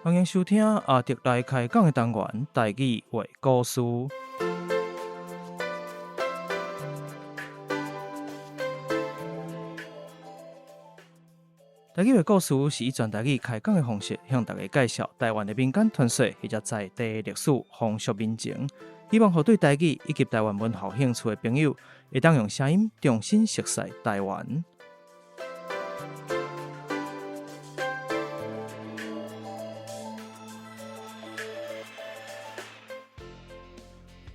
欢迎收听阿迪来开讲的单元台语话故事。台语话故事是以全台语开讲的方式，向大家介绍台湾的民间传说或者在地历史、风俗民情，希望让对台语以及台湾文化兴趣的朋友，会当用声音重新熟悉台湾。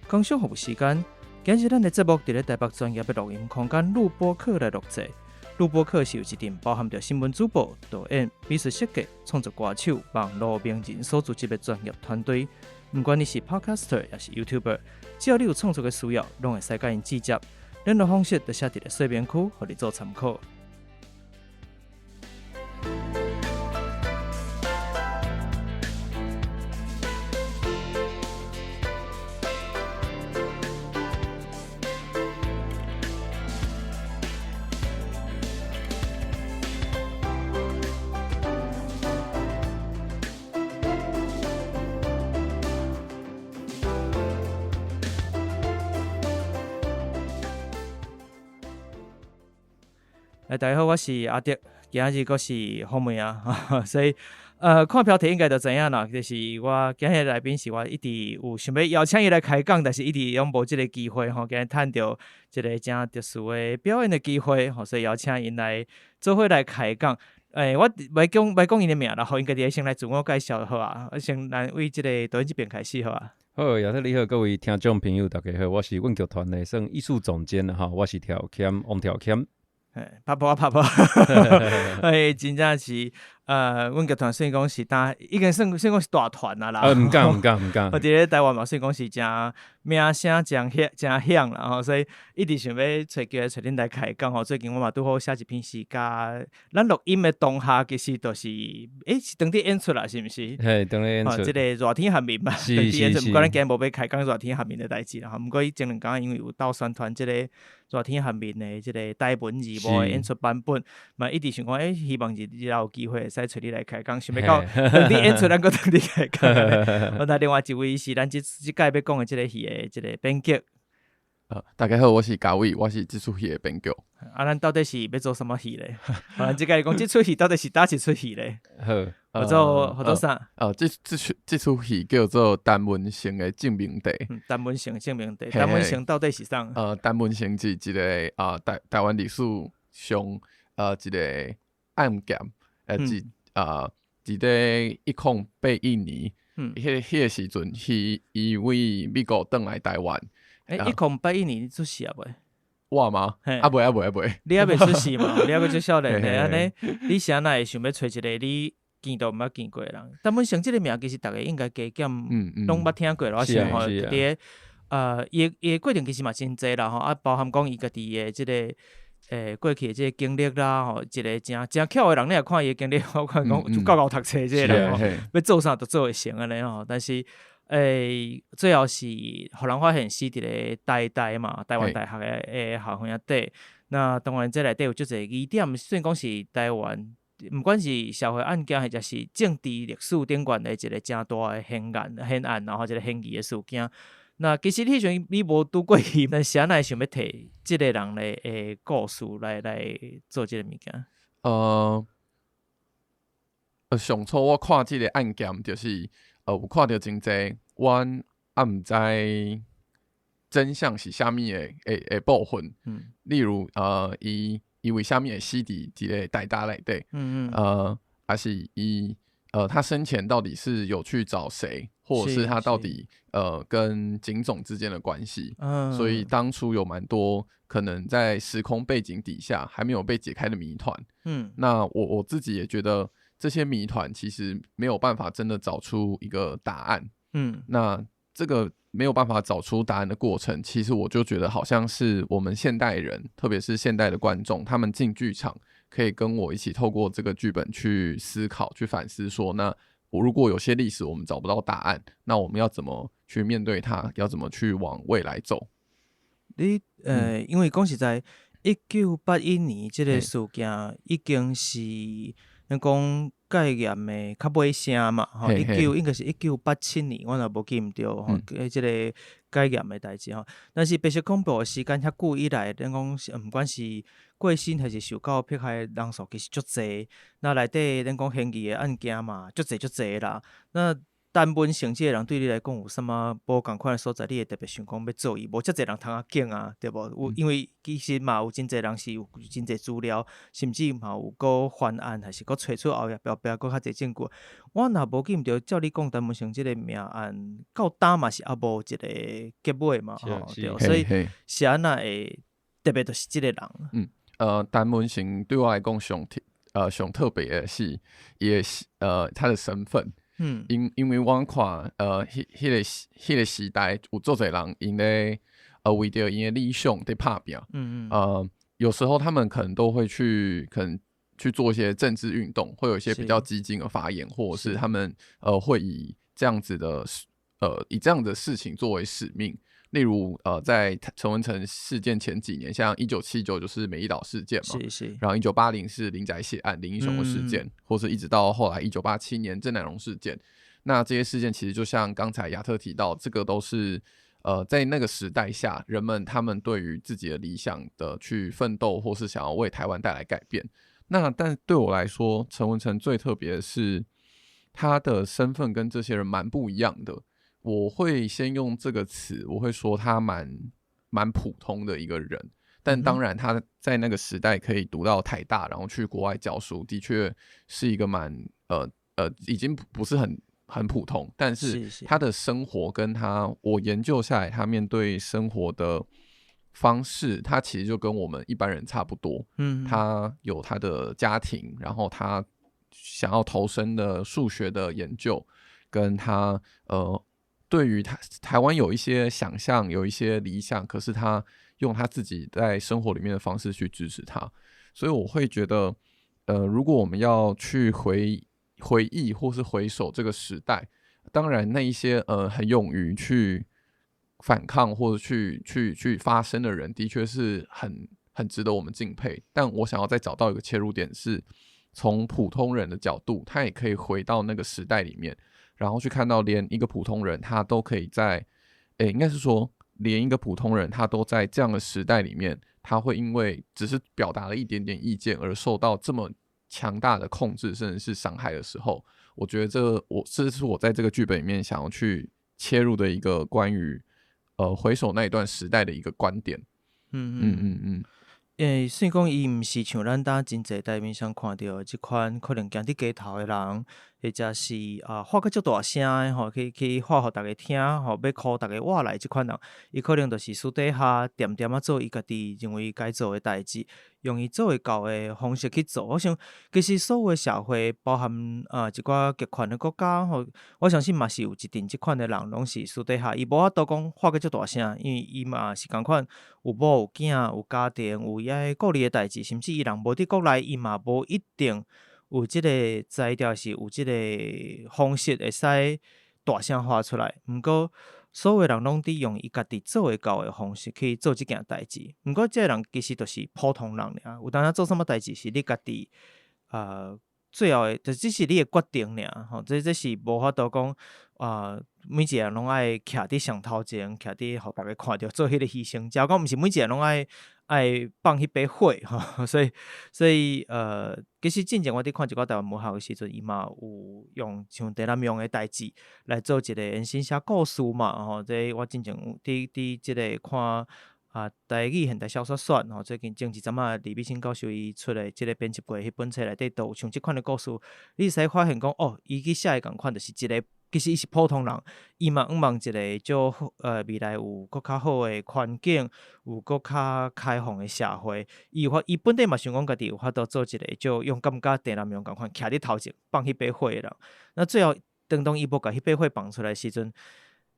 工商服务时间，今日咱的节目伫咧台北专业的录音空间录播课来录制。录播课是由一阵包含着新闻主播、导演、美术设计、创作歌手、网络名人所组织的专业团队。不管你是 Podcaster 还是 YouTuber， 只要你有创作的需要，拢会使甲因直接。联络方式就写伫咧说明区，互你做参考。大家好，我是阿迪，今日阁是后面啊，所以看标题应该就知影啦，就是我今日来宾是我一直有想要邀请伊来开讲，但是一直拢无即个机会吼，今日趁到一个真特殊的表演的机会吼，所以邀请因来做伙来开讲。我袂讲因的名啦，互因家己先来自我介绍好啊，先来为即个导演这边开始好啊。好，亚特你好，各位听众朋友，大家好，我是阮剧团的算艺术总监哈，我是条谦王条谦。拍波，真正是阮剧团算讲是已经算讲是大团啦。唔敢。我伫咧台湾嘛，算讲是真名声真响啦吼，所以一直想要找机会找恁来开讲吼。最近我嘛拄好写一篇诗，甲咱录音的当下，其实就是是当地演出啦，是毋是？嘿，当咧演出。即个热天寒眠嘛，是。毋过咱今日无要开讲热天寒眠的代志啦。毋过伊前两天因为有斗宣传即个热天寒眠的即个台文字幕的演出版本，嘛一直想讲希望日有机会会使找你来开讲，想要到当地演出，咱搁当地开讲。我另外一位是咱即届要讲的即个戏的即个编剧。大家好，我是嘉伟，我是这出戏的编剧。咱到底是要做什么戏咧？咱即个讲这出戏到底是哪一出戏咧？好，做啥？这出戏叫做陈文成的证明题。陈文成证明题，陈文成到底是啥？陈文成是一个台湾历史上一个案件，伫咧1081年，迄个时阵，伊为美国转来台湾。1081年你出世啊未？我吗？未。你还未出世嘛？你还未出少年的安尼，你啥哪会想要找一个你见都毋捌见过的人？陈文成即个名其实大家应该加减拢捌听过啦，是吼。伫伊过程其实嘛真济啦吼，包含讲伊家己的即个过去的即个经历啦吼，一个真巧的人，你也看伊的经历，我看讲就高读册即个人吼，要做啥就做会成安尼吼，但是。最后是互人发现是伫咧台嘛，台湾大学的校园底。那当然，这内底有足侪疑点，虽然讲是台湾，不管是社会案件，或者是政治历史顶悬的一个真大的悬案，然后一个嫌疑的事件。那其实迄阵你无拄过伊，但是安奈想要摕即个人的故事来做即个物件。上初我看即个案件，就是有看到真济，阮毋知真相是啥物的部分。例如伊为虾米会死伫一个台大内底？还是他生前到底是有去找谁，或者是他到底跟警总之间的关系？所以当初有蛮多可能在时空背景底下还没有被解开的谜团。那我自己也觉得。这些谜团其实没有办法真的找出一个答案。那这个没有办法找出答案的过程，其实我就觉得好像是我们现代人，特别是现代的观众，他们进剧场可以跟我一起透过这个剧本去思考、去反思说，那如果有些历史我们找不到答案，那我们要怎么去面对它？要怎么去往未来走？因为讲实在，1981年这个事件已经是咱讲戒严的较尾声嘛，吼，应该是1987年，我若无记毋对吼，即个戒严的代志吼。但是白色恐怖的时间遐久以来，咱讲毋管是过身还是受到迫害的人数，其实足侪。那内底咱讲嫌疑的案件嘛，足侪啦。那单问成绩的人对你来讲有啥物无共款的所在，你会特别想讲要做伊，无遮侪人通啊拣啊，对无？因为其实嘛有真侪人是有真侪资料，甚至嘛有搁翻案，还是搁找出后壁搁较侪证据。我若无记毋着，照你讲，单问成即个命案到打嘛是也无一个结尾嘛，吼，对，所以是安那会特别就是即个人。单问成对我来讲上特别的是他的身份。因为我看迄个时代有足侪人因咧为着因的理想在拍拼，有时候他们可能都会去做一些政治运动，会有一些比较激进的发言，或者是他们会以这样子的事情作为使命。例如在陈文成事件前几年，像1979就是美丽岛事件嘛，然后1980是林宅血案林英雄的事件，或是一直到后来1987年郑南榕事件。那这些事件其实就像刚才亚特提到，这个都是在那个时代下，人们他们对于自己的理想的去奋斗，或是想要为台湾带来改变。那但对我来说，陈文成最特别的是他的身份跟这些人蛮不一样的。我会先用这个词，我会说他蛮普通的一个人，但当然他在那个时代可以读到台大，然后去国外教书，的确是一个已经不是很普通，但是他的生活跟我研究下来，他面对生活的方式，他其实就跟我们一般人差不多。他有他的家庭，然后他想要投身的数学的研究，跟他对于台湾有一些想象，有一些理想，可是他用他自己在生活里面的方式去支持他。所以我会觉得如果我们要去回忆或是回首这个时代，当然那一些很勇于去反抗或者去发声的人，的确是很值得我们敬佩。但我想要再找到一个切入点，是从普通人的角度，他也可以回到那个时代里面，然后去看到连一个普通人他都可以应该是说连一个普通人他都在这样的时代里面，他会因为只是表达了一点点意见而受到这么强大的控制甚至是伤害的时候，我觉得这是我在这个剧本里面想要去切入的一个关于回首那一段时代的一个观点。虽然讲伊毋是像咱当真侪台面上看到的即款可能行伫街头的人，或者是喊个足大声的吼，去喊互大家听吼，要靠大家活来即款人，伊可能就是私底下点点做伊家己认为该做的代志，用伊做会到的方式去做。我想其实所有的社会，包含一寡极权的国家吼，我相信嘛是有一定即款的人，拢是私底下伊无法度讲喊个足大声，因为伊嘛是共款有某有囝有家庭有伊爱顾虑的代志，甚至伊人无伫国内，伊嘛无一定有即个才调，是有即个方式会使大声喊出来。毋过所有人拢伫用伊家己做会到的方式去做即件代志。毋过这人其实就是普通人尔，有当做什么代志是你家己最后的，就只是你的决定尔吼。这是无法度讲每一个人拢爱徛伫上头前，徛伫互大家看到做迄个牺牲者。讲毋是每一个人拢爱放迄杯火吼，所以其实之前我伫看一个台湾母校的时阵，伊嘛有用像陈南榕的代志来做一个延伸写故事嘛吼。这我之前伫即个看台语现代小说选吼，最近前一阵李必兴教授伊出的即个编辑过迄本册内底都有像即款的故事，你使发现讲伊去写的共款就是一个。其实伊是普通人，伊嘛望一个就未来有搁较好的环境，有搁较开放的社会。伊本地嘛想讲家己有法度做一个就用感觉陈南榕共款徛伫头前放迄杯火的人。那最后当伊无甲迄杯火放出来的时阵，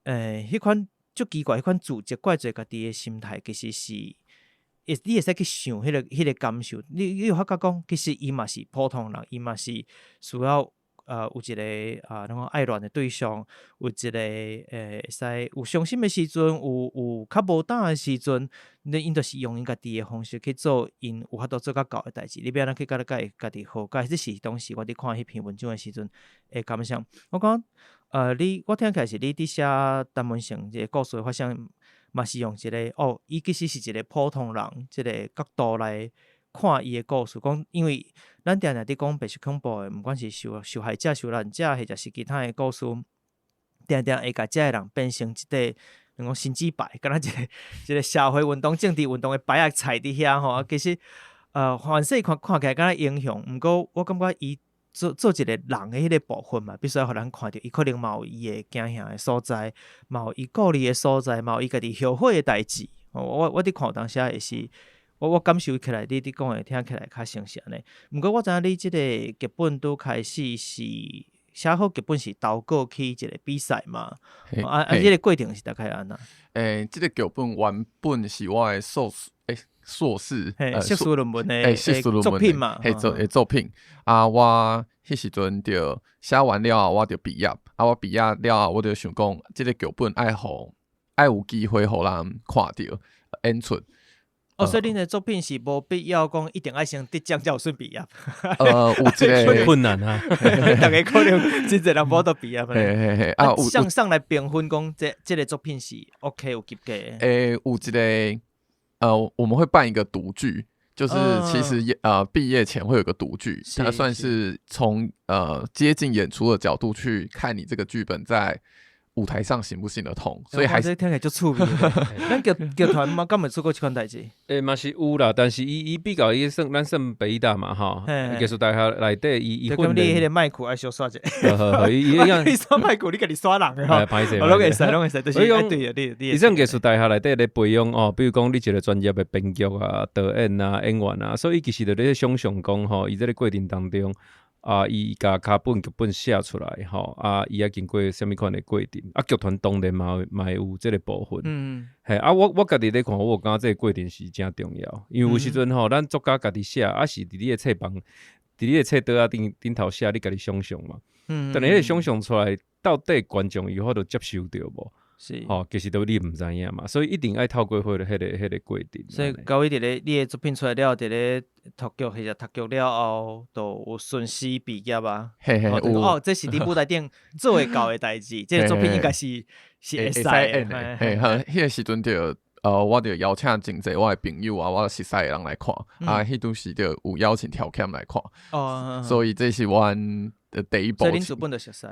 迄款足奇怪，迄款自责怪罪家己的心态，其实是你会使去想迄个感受。你有发觉讲，其实伊嘛是普通人，伊嘛是需要有一个那种爱恋的对象，有一个会使有伤心的时阵，有较无胆的时阵，因就是用因家己的方式去做因有法度做较到的代志。你要安怎去甲家己和解？这是当时我伫看迄篇文章的时阵会感想。我讲我听起来是你伫写陈文成这个故事的发生，嘛是用一个伊其实是一个普通人这个角度来看伊的故事。讲因为咱定定伫讲白色恐怖的，毋管是受害者、受难者，或者是其他的故事，定定会甲遮个人变成一块讲神之牌，敢若一个社会运动、政治运动的牌仔菜伫遐吼。其实凡世看起来敢若英雄，毋过我感觉伊做一个人的迄个部分嘛，必须要互咱看到，伊可能嘛有伊的惊吓的所在，嘛有伊顾虑的所在，嘛有伊家己后悔的代志。我伫看当时也是，我感受起来，你讲的听起来较像是安尼。毋过我知影你即个剧本拄开始是写好剧本是投稿去一个比赛嘛？即个过程是大概安怎？即个剧本原本是我的硕士硕士论文的作品嘛，作品啊，我迄时阵就写完了，我就毕业啊，我毕业了，我就想讲，即个剧本爱有机会互人看到演出。所以恁的作品是无必要讲一定爱先得奖才有顺毕业。有一个困难啊，大家可能真侪人无得毕业。上来评分讲，这个作品是 OK 有及格的。有一个我们会办一个读剧，就是其实毕业前会有个读剧，它算是从接近演出的角度去看你这个剧本在舞台上行不行得通，所以还是听起来就趣味。咱剧团嘛，敢没做过这款代志？嘛是有啦，但是伊比较咱算北大嘛吼，艺术大学内底伊训练。你迄个麦克爱小刷者。你刷麦克，你家己刷人的吼。歹势，拢会使，就是讲对伊种艺术大学内底咧培养比如讲你一个专业的编剧啊、导演啊、演员啊，所以其实就咧想象讲吼，伊这个过程当中。伊甲脚本剧本写出来吼，伊也经过什么款的过程，剧团当然嘛有这个部分，我家己咧看，我感觉这个过程是真重要，因为有时阵吼，咱作家家己写，是伫你的册房，伫你的册桌顶头写，你家己想象嘛，但是迄个想象出来，到底观众有法度接受到无？是，其实都你毋知影嘛，所以一定爱透过迄个过程。所以高伟伫咧你的作品出来了，伫咧读剧或者读剧了后，都有顺势毕业啊。这是伫舞台顶做会到的代志，这个作品应该是会使的。迄个时阵就我就邀请真侪我的朋友啊，我熟悉的人来看，迄阵时就有邀请条件来看，所以这是阮。第一步，所以恁主本就熟悉，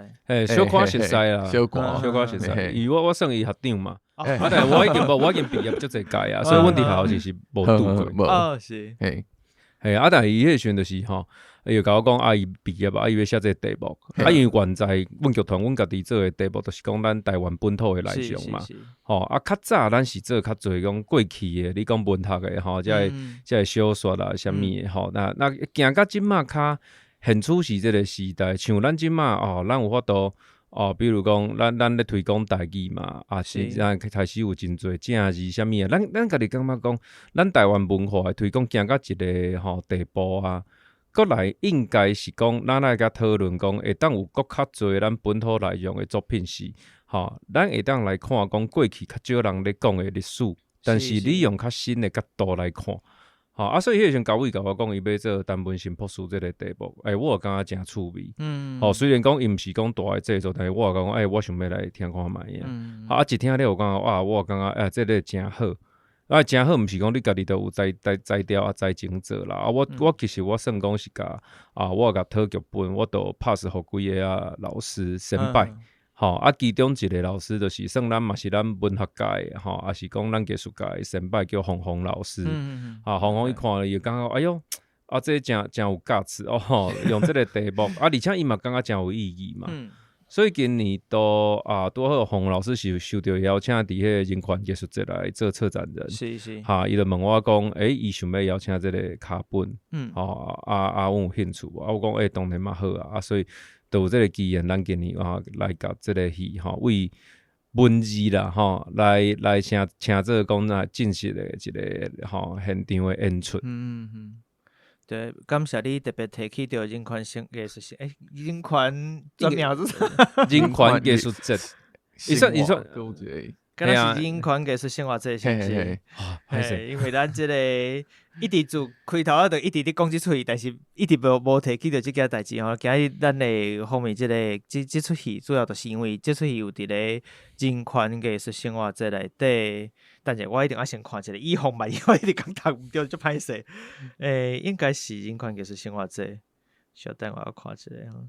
小可熟悉啦，小可熟悉。因为我算伊学长嘛，但系我已经毕业足侪届啊，所以阮伫学校是无拄过。是，但系伊迄时阵就是吼，伊就甲我讲，伊毕业伊要写这个题目，因为原在阮剧团，阮家己做的题目，就是讲咱台湾本土的内容嘛。较早咱是做较侪讲过去的，你讲文学的吼，即个小说啦，啥物的吼，那行到即马较。现处是这个时代，像咱即马咱有法度比如讲咱咧推广台语嘛，是咱开始有真侪正字啥物啊，咱家己感觉讲，咱台湾文化的推广行到一个地步啊，国内应该是讲，咱来甲讨论讲，会当有较侪咱本土内容的作品是，咱会当来看讲过去较少人咧讲的历史，但是你用较新的角度来看。所以迄个时高伟甲我讲，伊要做陈文成博士这个题目，我感觉真趣味。虽然讲伊毋是讲大个制作，但是我讲，我想要来听看卖啊。一听了我讲，我感觉这个真好。真好，毋是讲你家己都有在调在前做啦。我其实我算讲是甲我甲讨剧本，我都 pass 互几个老师先拜。其中一个老师就是算咱嘛是咱文学界的也是讲咱艺术界的先辈叫洪洪老师。洪洪伊看了伊感觉，哎哟，这真有价值哦，用这个题目而且伊嘛感觉真有意义嘛。所以今年都好，洪老师是受到邀请伫迄个人权艺术节来做策展人。是。伊就问我讲，伊想要邀请这个卡本。我有兴趣。我讲，当然嘛好啊。所以。都有这个机缘，咱今年来甲这个戏为文字啦来请这个讲进行的一个现场的演出。对，感谢你特别提起到人权性艺术性，人权专名是啥？人权艺术节，你说，敢若是人权艺术生活节，是不是？因为咱这个一直自开头就一直伫讲即出戏，但是一直无提起到即件代志吼。今日咱的方面即出戏，主要就是因为即出戏有伫咧人权艺术生活节内底。但是我一定要先看一下，以防万一我一直讲读唔对，就歹势。应该是人权艺术生活节，稍等我要看一下吼。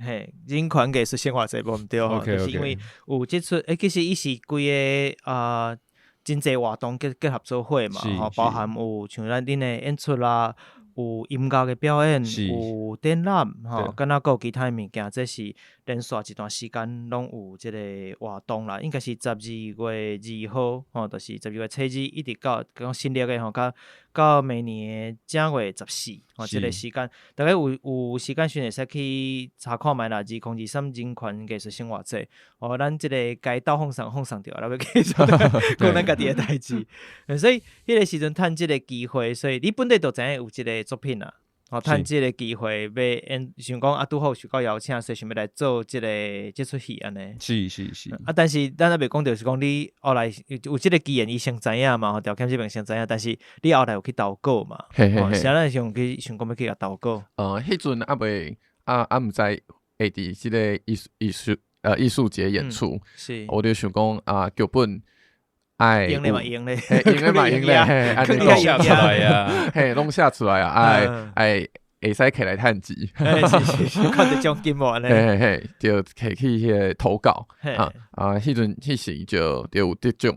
嘿，人权艺术生活节无毋对吼，就是因为有即出，其实伊是规个真侪活动结合做伙嘛，吼，包含有像咱恁的演出啦，有音乐的表演，有展览，吼，敢若有其他物件，这是连续一段时间拢有即个活动啦。应该是12月2号，吼，就是12月初2一直到讲新历的吼，到明年的正月14，吼，即个时间，大概有时间会使去查看觅啦，2023人权艺术生活节，哦，咱即个该到放上着，咱要继续讲咱家己的代志。所以迄个时阵趁即个机会，所以你本地就知影有即个作品啦。趁即个机会要想讲拄好受到邀请，所以想要来做即出戏安尼。是。但是咱还袂讲到是讲你后来有即个机缘，伊先知影嘛，条件这边先知影，但是你后来有去投稿嘛？是咱想讲要去甲投稿。迄阵毋知会伫即个艺术节演出，我就想讲剧本。用咧嘛用咧，弄写出来啊，弄写出来啊，会使起来趁钱，是，看得奖金无咧，就摕去迄个投稿迄时就有得奖，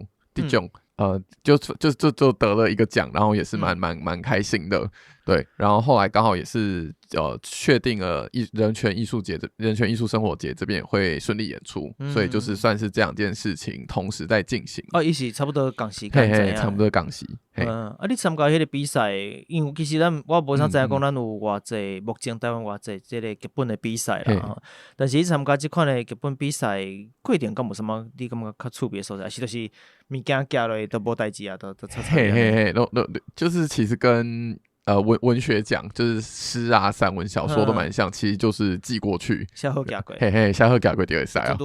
就得了一个奖，然后也是蛮开心的，对，然后后来刚好也是确定了人权艺术生活节这边也会顺利演出，所以就是算是这两件事情同时在进行。伊是差不多同时间，差不多同时。你参加迄个比赛，因为其实我无啥知影讲咱有偌济，目前台湾偌济即个剧本的比赛啦，但是你参加即款的剧本比赛，过程敢无什么你感觉较趣味的所在？是就是物件寄落都无代志啊，都差。就是其实跟文学奖就是诗啊、散文、小说都蛮像，其实就是寄过去，写好寄过，写好寄过就会使啊。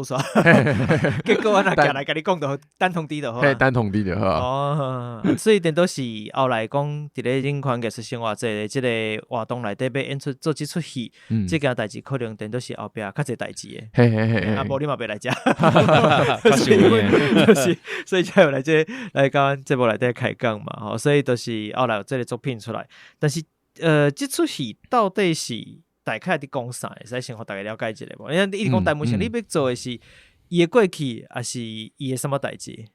结果我若寄来甲你讲就好，单通知就好。单通知就好。哦，所以等都是后来讲，伫咧人权艺术生活节即个活动内底要演出做即出戏，即件代志可能等都是后壁较侪代志的。啊，无你嘛别来遮，所以才有来甲阮节目内底开讲嘛。吼，所以就是后来有即个作品出来。但是，即出戏到底是大概伫讲啥？会使先互大家了解一下无？因为你讲台湾性，你要做的是伊的过去，还是伊的什么代志？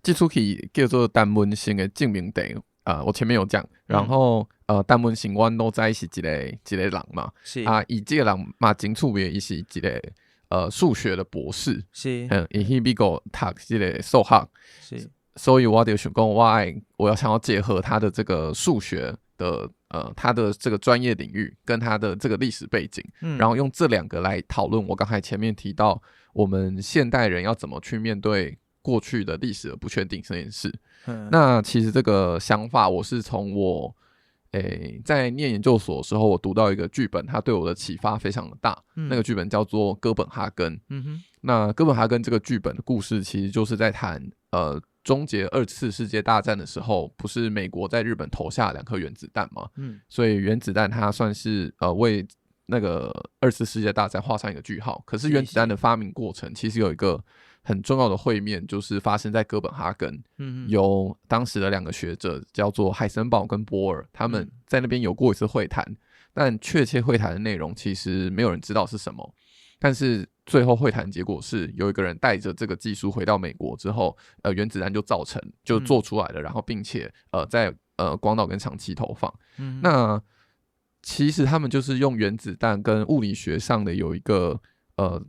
即出戏叫做陈文成的证明地，我前面有讲。然后，陈文成阮都知是一个人嘛，是伊这个人嘛真趣味，伊是一个数学的博士，是伊去美国读这个数学，是。所以我就想讲，我想要结合他的这个数学的他的这个专业领域跟他的这个历史背景，然后用这两个来讨论我刚才前面提到我们现代人要怎么去面对过去的历史的不确定这件事。那其实这个想法我是从我在念研究所的时候，我读到一个剧本，它对我的启发非常的大。那个剧本叫做《哥本哈根》。那哥本哈根这个剧本的故事，其实就是在谈终结2次世界大战的时候，不是美国在日本投下2颗原子弹吗？所以原子弹它算是为那个2次世界大战画上一个句号。可是原子弹的发明过程其实有一个很重要的会面，就是发生在哥本哈根。由当时的2个学者叫做海森堡跟波尔，他们在那边有过一次会谈，但确切会谈的内容其实没有人知道是什么。但是最后会谈结果是，有一个人带着这个技术回到美国之后，原子弹就做出来了，然后并且在广岛跟长崎投放。那其实他们就是用原子弹跟物理学上的有一个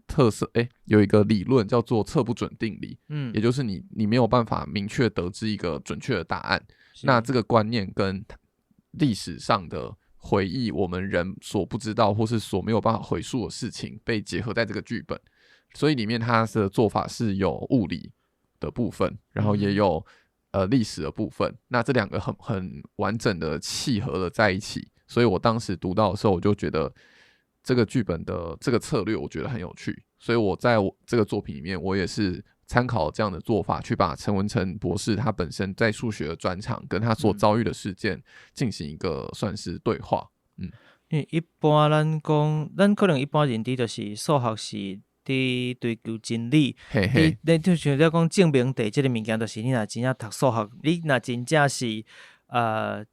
特色，有一个理论叫做测不准定理，也就是你没有办法明确得知一个准确的答案。那这个观念跟历史上的回忆我们人所不知道或是所没有办法回溯的事情被结合在这个剧本，所以里面它的做法是有物理的部分，然后也有历史的部分，那这两个很完整的契合了在一起，所以我当时读到的时候，我就觉得这个剧本的这个策略我觉得很有趣，所以我在这个作品里面，我也是参考这样的做法，去把陈文成博士他本身在数学的专长跟他所遭遇的事件进行一个算是对话。因为一般咱可能一般认知就是数学是伫追求真理，你就像你讲证明题这个物件，就是你若真正读数学，你若真正是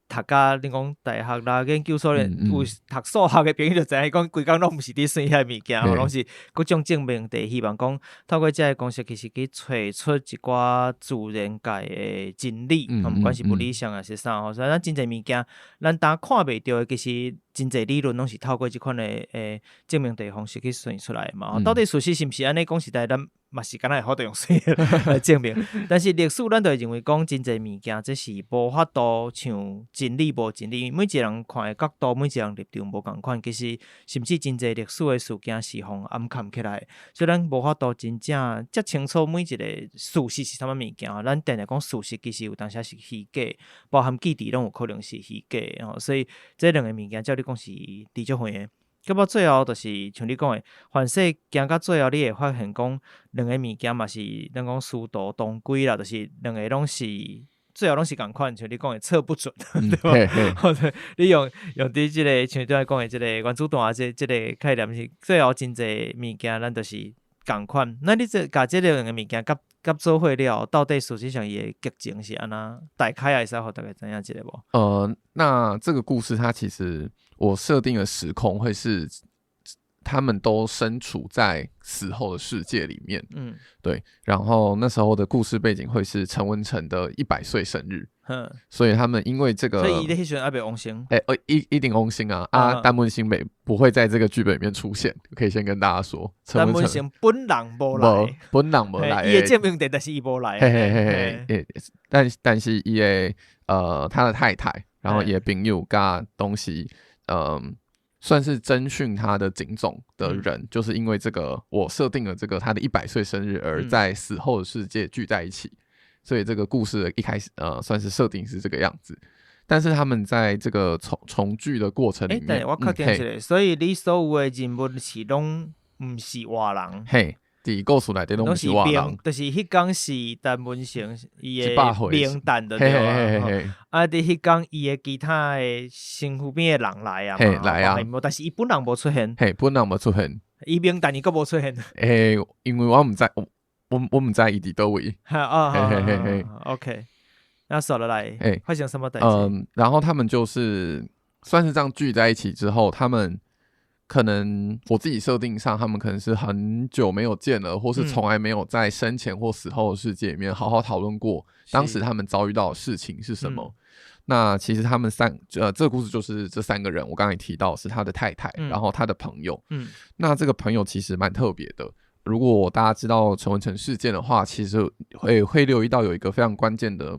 读甲你讲大学啦研究所有读数学的朋友就知影，讲规工拢毋是伫算遐物件，拢是各种证明题，希望讲透过这个公式，其实去找出一寡自然界的真理，毋管是物理上还是啥，所以咱真侪物件，咱当看袂到的，其实真侪理论拢是透过这款的证明题方式去算出来嘛。到底事实是毋是安尼讲实在，咱嘛是敢若会好用算来证明。但是历史咱就会认为讲真侪物件，这是无法度像真理无真理，每一个人看的角度，每一个人立场无共款。其实甚至真侪历史的事件是互暗藏起来，所以咱无法度真正遮清楚每一个事实是啥物物件。咱定定讲事实其实有当时是虚假，包含记忆拢有可能是虚假。所以这两个物件，照你讲是离足远的。到到最后，就是像你讲的，凡事行到最后，你会发现讲两个物件嘛是咱讲殊途同归啦，就是两个拢是最后拢是共款，像你讲的测不准，对吧？或者你用伫即个像对讲的即个原子弹即个概念是最后真侪物件，咱就是共款。那你甲即两个物件甲做伙了，到底实际上伊的剧情是安那？大概会使互大家知影一个无？那这个故事它其实我设定的时空会是他们都身处在死后的世界里面，对。然后那时候的故事背景会是陈文成的100岁生日，所以他们因为这个，所以伊迄时阵还袂翁星，一定翁星啊！陈文成不会在这个剧本里面出现，可以先跟大家说，陈文成本人无来，本人无来，伊的证明题但是伊无来，但是伊的他的太太，然后也朋友甲东西，算是侦讯他的警总的人，就是因为这个我设定了这个他的100岁生日，而在死后的世界聚在一起，所以这个故事的一开始算是设定是这个样子。但是他们在这个重聚的过程里面，我确定一下，所以你所有的人物是拢毋是活人，嘿。伫故事内底拢是活人，就是迄天是陈文成伊的名单的对吧？伫迄天伊的其他的身躯边的人来啊，来啊，但是伊本人无出现，本人无出现，伊名单伊佫无出现，因为我毋知，我毋知伊伫倒位，OK， 那说了来，发生什么代志？然后他们就是算是这样聚在一起之后，他们。可能我自己设定上，他们可能是很久没有见了，或是从来没有在生前或死后的世界里面好好讨论过当时他们遭遇到的事情是什么。那其实他们这个故事就是这3个人，我刚才也提到是他的太太，然后他的朋友。那这个朋友其实蛮特别的。如果大家知道陈文成事件的话，其实会留意到有一个非常关键的。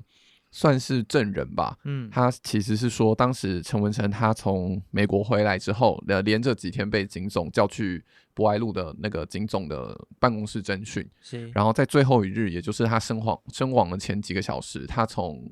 算是证人吧，他其实是说，当时陈文成他从美国回来之后，连着几天被警总叫去博爱路的那个警总的办公室侦讯，然后在最后一日，也就是他身亡的前几个小时，他从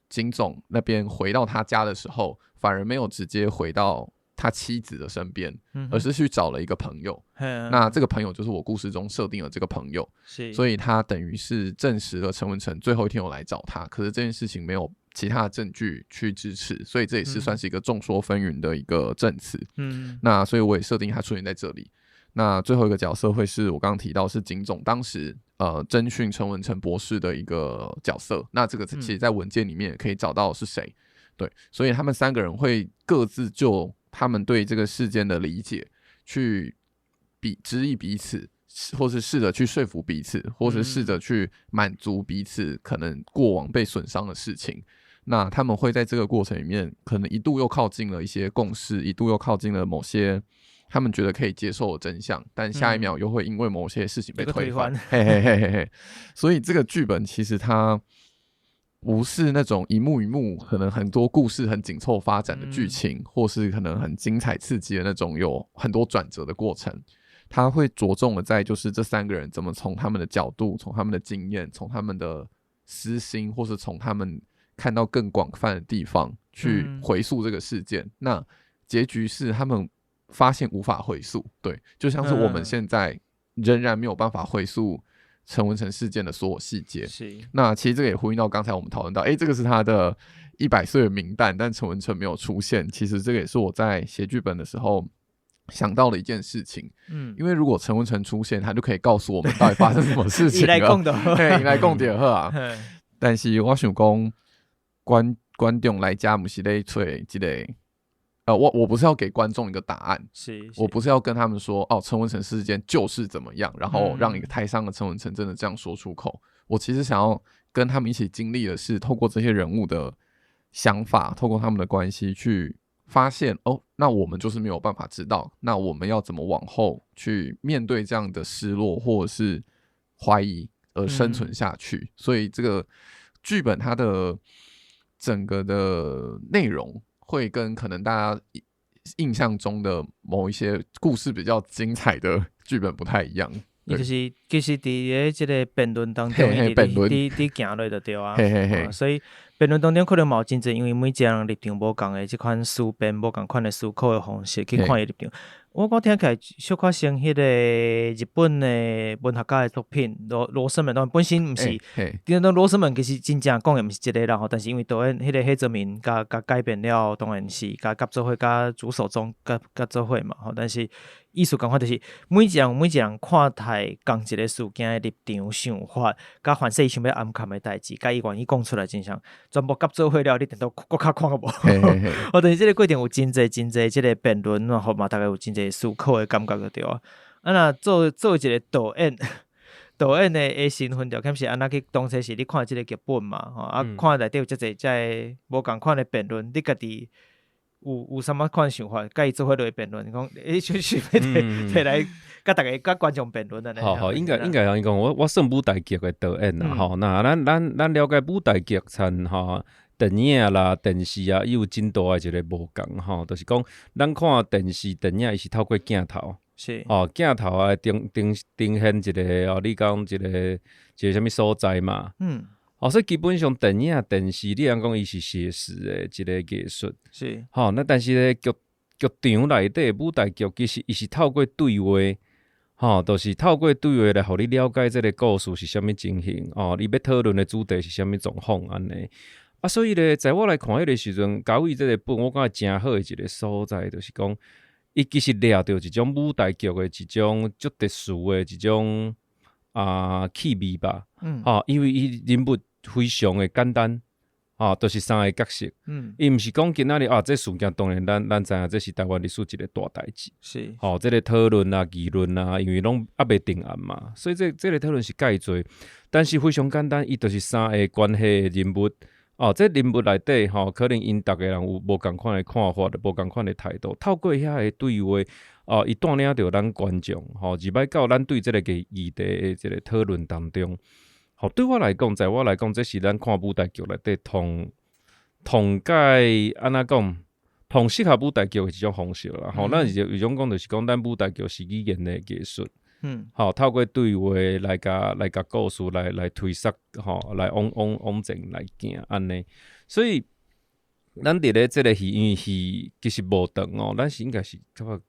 警总那边回到他家的时候，反而没有直接回到他妻子的身边，而是去找了一个朋友。那这个朋友就是我故事中设定的这个朋友，所以他等于是证实了陈文成最后一天有来找他，可是这件事情没有其他的证据去支持，所以这也是算是一个众说纷纭的一个证词。那所以我也设定他出现在这里。那最后一个角色会是我刚刚提到是警总当时侦讯陈文成博士的一个角色。那这个其实在文件里面也可以找到是谁。对，所以他们3个人会各自就他们对这个事件的理解去质疑彼此，或是试着去说服彼此，或是试着去满足彼此可能过往被损伤的事情。那他们会在这个过程里面可能一度又靠近了一些共识，一度又靠近了某些他们觉得可以接受的真相，但下一秒又会因为某些事情被推翻。所以这个剧本其实它不是那种一幕一幕可能很多故事很紧凑发展的剧情，或是可能很精彩刺激的那种有很多转折的过程。他会着重的在就是这3个人怎么从他们的角度，从他们的经验，从他们的私心，或是从他们看到更广泛的地方去回溯这个事件。那结局是他们发现无法回溯，对，就像是我们现在仍然没有办法回溯陈文成事件的所有细节。那其实这个也呼应到刚才我们讨论到，这个是他的100岁的名单，但陈文成没有出现。其实这个也是我在写剧本的时候想到的一件事情。因为如果陈文成出现，他就可以告诉我们到底发生什么事情了。以来讲就好啊。但是我想讲，观众来家不是在找一个。我不是要给观众一个答案，我不是要跟他们说陈文成事件就是怎么样，然后让一个台上的陈文成真的这样说出口。我其实想要跟他们一起经历的是，透过这些人物的想法，透过他们的关系去发现那我们就是没有办法知道，那我们要怎么往后去面对这样的失落或者是怀疑而生存下去。所以这个剧本它的整个的内容会跟可能大家印象中的某一些故事比较精彩的剧本不太一样。就是其实在这个辩论当中，辩论在行落就对啊。所以辩论当中可能嘛有真侪，因为每一个人立场无同的，这款思辨无同款的思考的方式去看伊立场。我听起来小可像迄个日本的文学家的作品《罗生门》，本身毋是，因为罗生门其实真正讲的毋是一个啦，但是因为导演迄个黑泽明甲改编了，当然是甲做伙甲主手中甲做伙嘛。但是意思讲法就是每一人看待同一个事件的立场、想法，甲反正伊想要暗藏的代志，甲伊愿意讲出来，真相全部甲做伙了，你等到更较看无。但是这个过程有真侪这个辩论，然后嘛大概有真侪思考的感觉就对啊。那做一个导演的身份条件是安那去当初是你看这个剧本嘛，看内底有遮侪这无共款的辩论，你家己有什么款想法？甲伊做伙落去辩论，讲就是摕来甲大家甲观众辩论的。好，应该讲，我算舞台剧的导演啦，那咱了解舞台剧参电影啦、电视啊，伊有真大的一个无共就是讲咱看电视、电影，伊是透过镜头，镜头啊，呈现一个你讲一个啥物所在嘛，所以基本上电影、电视，你通讲伊是写实的一个艺术，那但是咧剧场内底舞台剧，其实伊是透过对话，就是透过对话来，互你了解这个故事是啥物情形，你要讨论的主题是啥物状况安尼。所以咧，在我来看迄个时阵，交易这个本，我感觉真好的一个所在，就是讲，伊其实掠到一种舞台剧的一种足特殊的一种气味吧。因为伊人物非常的简单，就是3个角色。伊毋是讲今仔日这事件当然咱知影这是台湾历史一个大代志。这个讨论啊、议论啊，因为拢还未定案嘛，所以这个讨论是介多，但是非常简单，伊就是3个关系的人物。这人物内底可能因逐个人有无共款的看法，无共款的态度。透过遐个对话，伊带领着咱观众，入摆到咱对这个议题的这个讨论当中。对我来讲，在我来讲，这是咱看舞台剧内底同解安怎讲，同适合舞台剧的一种方式啦。咱有种讲就是讲，咱舞台剧是语言的艺术。透过对话来甲故事来推塞，来往前来行安尼。所以咱伫咧这个戏，因为戏其实无长咱是应该是差不多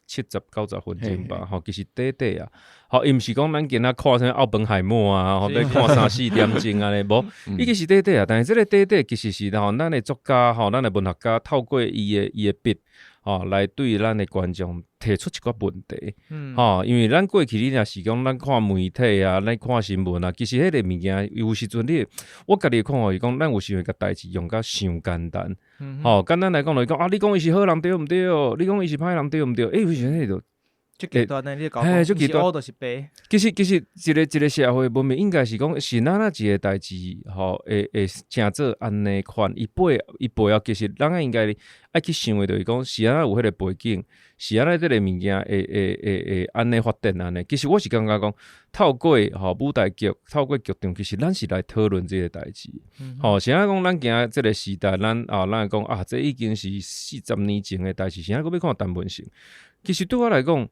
70-90分钟吧。其实短啊。伊毋是讲咱今仔看啥奥本海默啊，要看3-4点钟安尼，无。伊其实短啊，但是这个短其实是咱的作家，咱的文学家透过伊的笔。来对咱的观众提出一个问题，因为咱过去你若是讲咱看媒体啊，咱看新闻啊，其实迄个物件有时阵我家己看法是讲，咱有时阵个代志用甲伤简单，简单来讲就是讲你讲伊是好人对毋对？你讲伊是歹人对毋对？为啥迄个？就极端的，你讲是黑就是白。其实一个社会文明应该是讲是哪一个代志，会成做安尼款，伊背后其实咱应该爱去想的，就是讲是安那有迄个背景，是安那这个物件会安尼发展安尼。其实我是感觉讲，透过舞台剧，透过剧场，其实咱是来讨论这个代志。是安讲咱今这个时代，咱讲这已经是40年前的代志，是安个要看单本性。其实对我来讲。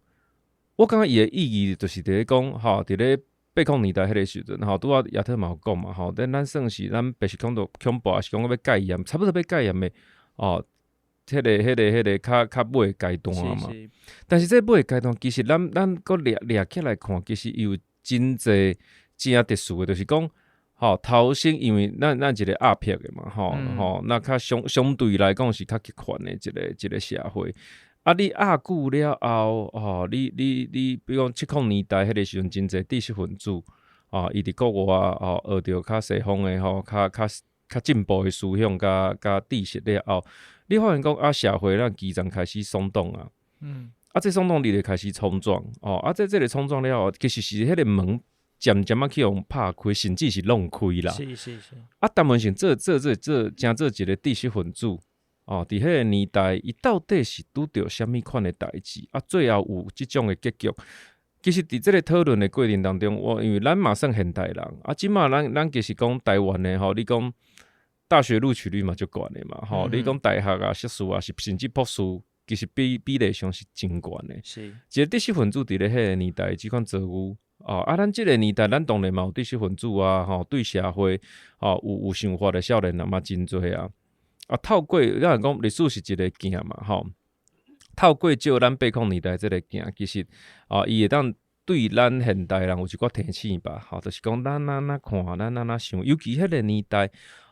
我感觉伊的意义就是伫咧讲，伫咧80年代迄个时阵，吼，拄仔亚特嘛有讲嘛，吼，咱算是咱白色恐怖，还是讲要戒严，差不多要戒严的哦。迄个较尾阶段嘛。但是这尾阶段其实咱搁掠起来看，其实有真侪正特殊的，就是讲。吼，头先因为咱一个压迫的嘛，吼，那较相对来讲是较极权的一个社会。啊，你压久了后，吼，你比如讲70年代迄个时阵，真侪知识分子，伊伫国外学着较西方的吼，较进步的思想甲知识了后，你发现讲社会咱基层开始松动啊，这松动力就开始冲撞，这个冲撞了后，其实是迄个门。渐去用拍开，甚至是弄开啦。是。单文成真做一个知识分子伫迄个年代，伊到底是拄着虾米款的代志？最后有即种的结局。其实伫即个讨论的过程当中，因为咱嘛算现代人，即马咱其实讲台湾的吼，你讲大学录取率嘛就高的嘛，你讲大学啊、硕士啊，甚至博士，其实比例上是真高的。是，一个知识分子伫咧迄个年代，即款作物。咱即个年代，咱当然嘛有知识分子啊，对社会有想法的少年人嘛真多啊。透过咱讲历史是一个镜嘛，透过照咱80年代即个镜，其实伊会当对咱现代人有一寡提醒吧，就是讲咱看，咱想，尤其迄个年代，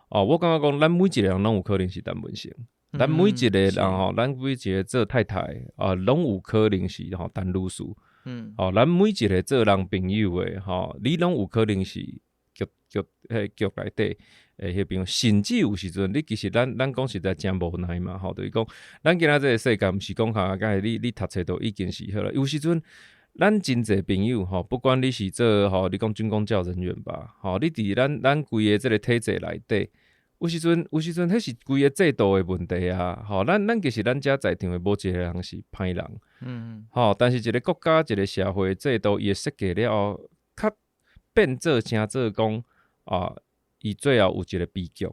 我感觉讲咱每一个人拢有可能是单文性，咱每一个人咱每一个做太太拢有可能是单女士。咱每一个做人朋友的你拢有可能是局内底迄边，甚至有时阵，你其实咱讲实在真无奈嘛，就是讲，咱今仔这个世界，毋是讲甲你读册都已经是好了。有时阵，咱真侪朋友不管你是做你讲军公教人员吧，你伫咱规个这个体制内底。有时阵，迄是规个制度的问题啊！咱其实咱遮在场的无一个人是歹人，但是一个国家、一个社会制度，伊会设计了后，较变做讲伊最后有一个悲剧。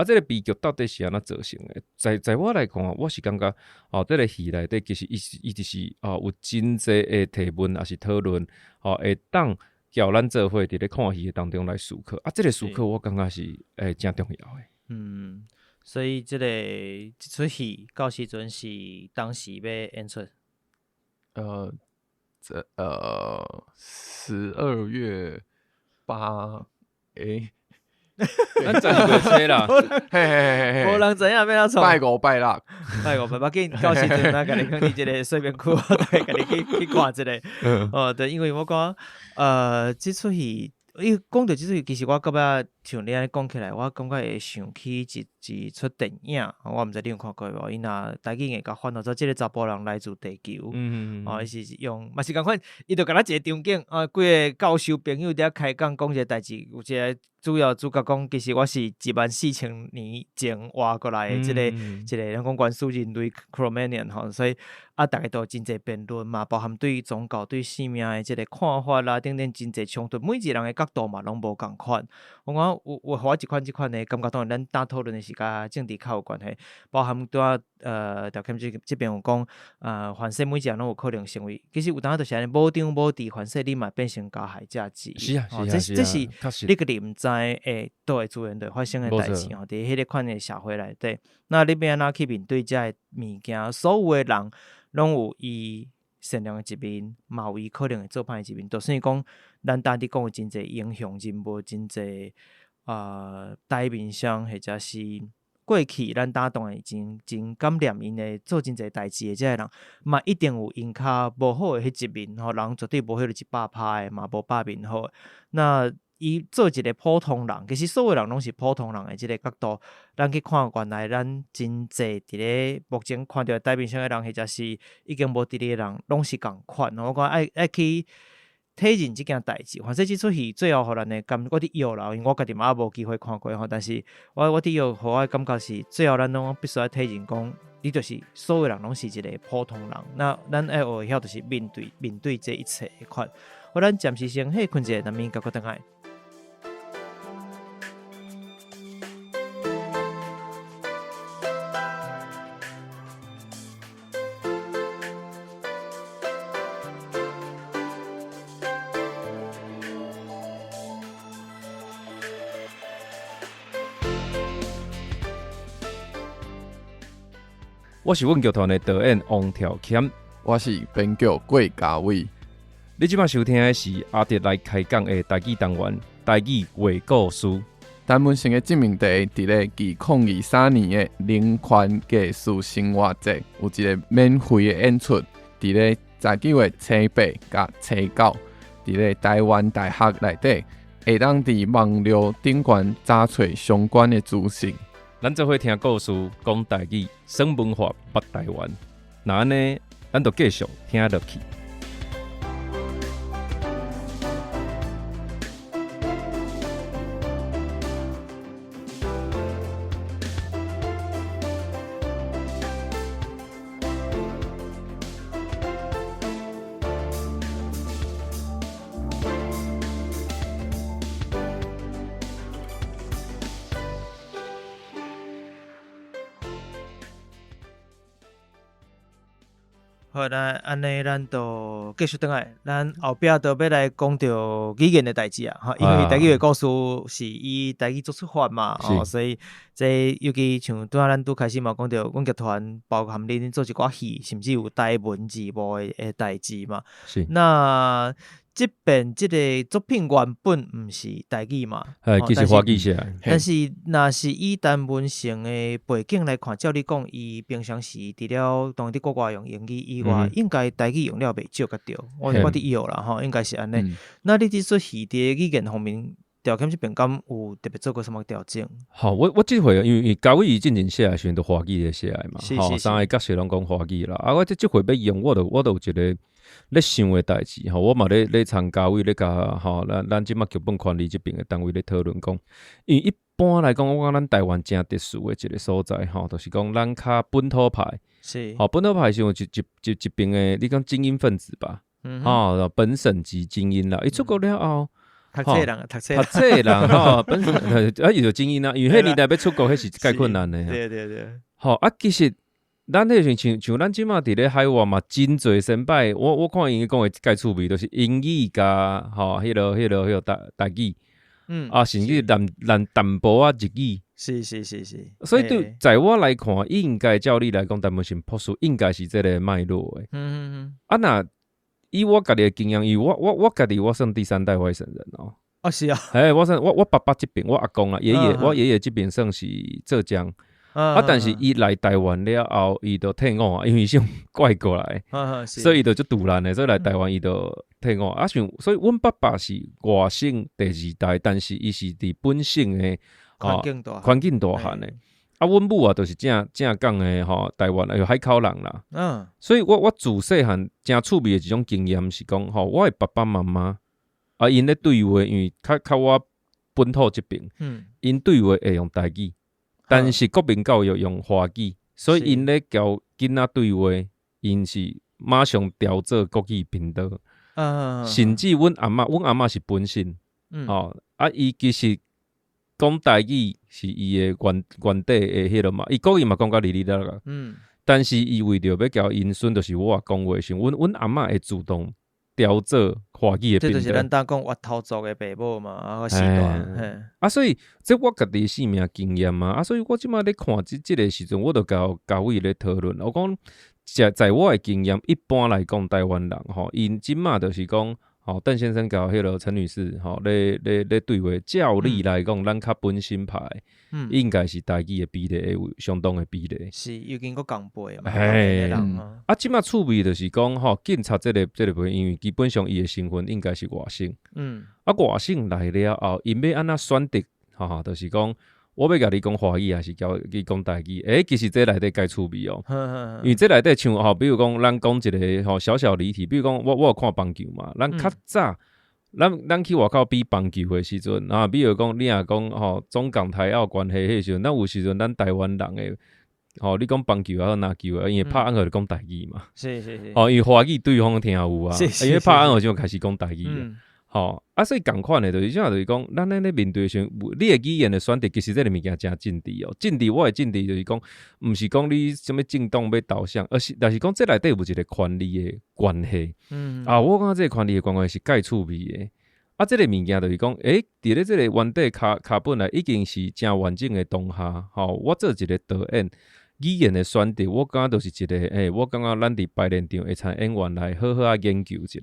这个悲剧到底是安怎造成的？在我来看，我是感觉这个戏内底其实伊就是有真侪的提问，也是讨论，会当叫咱做伙伫咧看戏当中来思考。这个思考我感觉是真重要的。所以这出戏到时阵是当时要演出12月8，咱真袂吹啦，无人知影要哪创。拜五拜六，要紧，到时阵甲你讲你一个随便区，大家甲你去看一个。对，因为我讲这出戏。伊讲到即出，其实我感觉像你安尼讲起来，我感觉会想起一出电影，我毋知你有看过无？伊若台语硬甲翻译做即个查甫人来自地球，伊是用嘛是共款，伊就甲咱一个场景，几个教授朋友伫遐开讲一个代志，有一个主角讲，其实我是14000年前活过来的，一个咱讲原始人类 Cro-Magnon 所以大家都有真侪辩论嘛，包含对宗教、对生命的即个看法啦，等等真侪冲突，每一个人的角度嘛拢无共款。我讲有互我即款的感觉，当然咱打讨论的是甲政治较有关系，包含拄仔条件即边有讲凡世每一个人拢有可能成为，其实有当就是安尼，无张无弛，凡世你嘛变成加害者之。是啊，这是你个毋知倒会自然就发生的代志伫迄个款的社会内底。那你要安怎去面对遮个物件？所有的人拢有伊善良的一面，嘛有伊可能会做歹的一面。就算讲咱当地讲有真侪英雄人物，真侪台面上或者是过去咱当然真感念因的做真侪代志的，遮个人嘛一定有因较无好的迄一面，人绝对无迄个100%的嘛，无百面好。那伊做一个普通人，其实所有人拢是普通人的即个角度，咱去看原来咱真侪伫咧目前看到台面上的人，或者是已经无伫咧人，拢是共款。我讲爱去体认即件代志。反正即出戏最后互咱的感，我伫摇啦，因为我家己嘛无机会看过吼。但是我伫摇，互我的感觉是最后咱拢必须要体认讲，你就是所有人拢是一个普通人。那咱爱学晓就是面对这一切的款。咱暂时先困一下，咱明甲过等来。我是阮剧团的导演王条谦，我是编剧郭家伟。你即摆收听的是阿迪来开讲的台语单元，台语话故事。陈文成的知名地伫咧2023年的灵权艺术生活节有一个免费的演出，伫咧19月初8甲初9，伫咧台湾大学内底，会当伫网络顶悬查找相关的资讯。咱做伙听故事，讲台语，耍文化，捌台湾。那安尼，咱就继续听落去。好，那安尼咱就继续转来，咱后壁就要来讲到语言的代志啊，因为台语的故事是以台语做出发嘛，所以这尤其像拄仔咱拄开始嘛讲到，阮剧团包含恁做一寡戏，甚至有台文字幕的代志嘛。是。那即边即个作品原本毋是台语嘛，其实华语写的，但是若是以陈文成的背景来看，照你讲，伊平常时除了当伫国外用英语以外，应该台语用了袂少个对，我伫有啦吼，应该是安尼。那你伫做戏伫语言方面，条件这边敢有特别做过什么调整？好，我即回因为高伟进前写的时阵都华语咧写的嘛，是三个角色拢讲华语啦。啊，我即回要用，我都有一个咧想的代志吼，我嘛咧参加位咧甲吼，咱即马剧本管理这边的单位咧讨论讲，因为一般来讲，我讲咱台湾真特殊的一个所在吼，就是讲咱较本土派，是吼本土派是有一边的，你讲精英分子吧，本省级精英啦，伊出国了后。读册人，读册人吼，本身伊就精英啦，因为迄年代要出国，迄是介困难的。对。吼啊，其实咱迄像咱即马伫咧海外嘛，真侪先摆，我看因讲的介趣味，就是英语加吼，迄个台语，甚至淡薄啊日语。是。所以对，在我来看，应该照你来讲，陈文成朴素应该是这个脉络的。啊那。以我家己的经验，因为我家己我算第三代外省人哦。是啊。我爸爸这边，我阿公啊，我爷爷这边算是浙江。但是伊来台湾了后，伊就退伍啊，因为是拐过来，所以伊就足突然的，所以来台湾伊就退伍啊。所以阮爸爸是外省第二代，但是伊是伫本省的环境大汉的。阮母啊，就是正讲的吼，台湾海口人啦。所以我自细汉真趣味的一种经验是讲吼，我的爸爸妈妈因咧对话，因为较我本土这边，因对话会用台语，但是国民教育用华语，所以因咧教囡仔对话，因是马上调做国语频道。甚至阮阿嬷是本省，伊其实。讲台语是伊的原底的迄落嘛，伊国语嘛讲甲哩哩啦啦。但是伊为着要交因孙，就是我讲话时，阮阿嬷会主动调做华语的频道。这就是咱当讲挖头族的爸母嘛，时代。所以这我家己生命经验嘛，所以我即马咧看即个时阵，我就甲位咧讨论。我讲在我的经验，一般来讲，台湾人吼，因即马就是讲。邓先生甲迄个陈女士，咧对话，照理来讲，咱较本心派，应该是台语的比例会有相当的比例。是，又经过共辈嘛。即马趣味就是讲，警察这个部分，因为基本上伊的身份应该是外省。外省来了后，因要安怎选择，就是讲。我要甲你讲华语，还是叫你讲台语？其实这内底介趣味哦。因为这内底像比如讲，咱讲一个小小离题，比如讲我有看棒球嘛，咱较早，咱去外口比棒球的时阵，比如讲你若讲中港台澳关系迄时阵，咱有时阵咱台湾人的你讲棒球啊、篮球啊，因为拍安就讲台语嘛。是。因为华语对方听有啊，因为拍安就开始讲台语。所以共款的，就是讲，咱咧面对上，你的语言的选择，其实这个物件真政治哦。政治我的政治就是讲，毋是讲你什么政党要导向，但是讲这内底有一个权力的关系。我感觉这个权力的关系是介趣味的。这个物件就是讲，伫咧这个原底卡本来已经是真完整的当下。我做一个导演，语言的选择，我感觉就是一个，我感觉咱伫排练场会请演员来好好研究一下。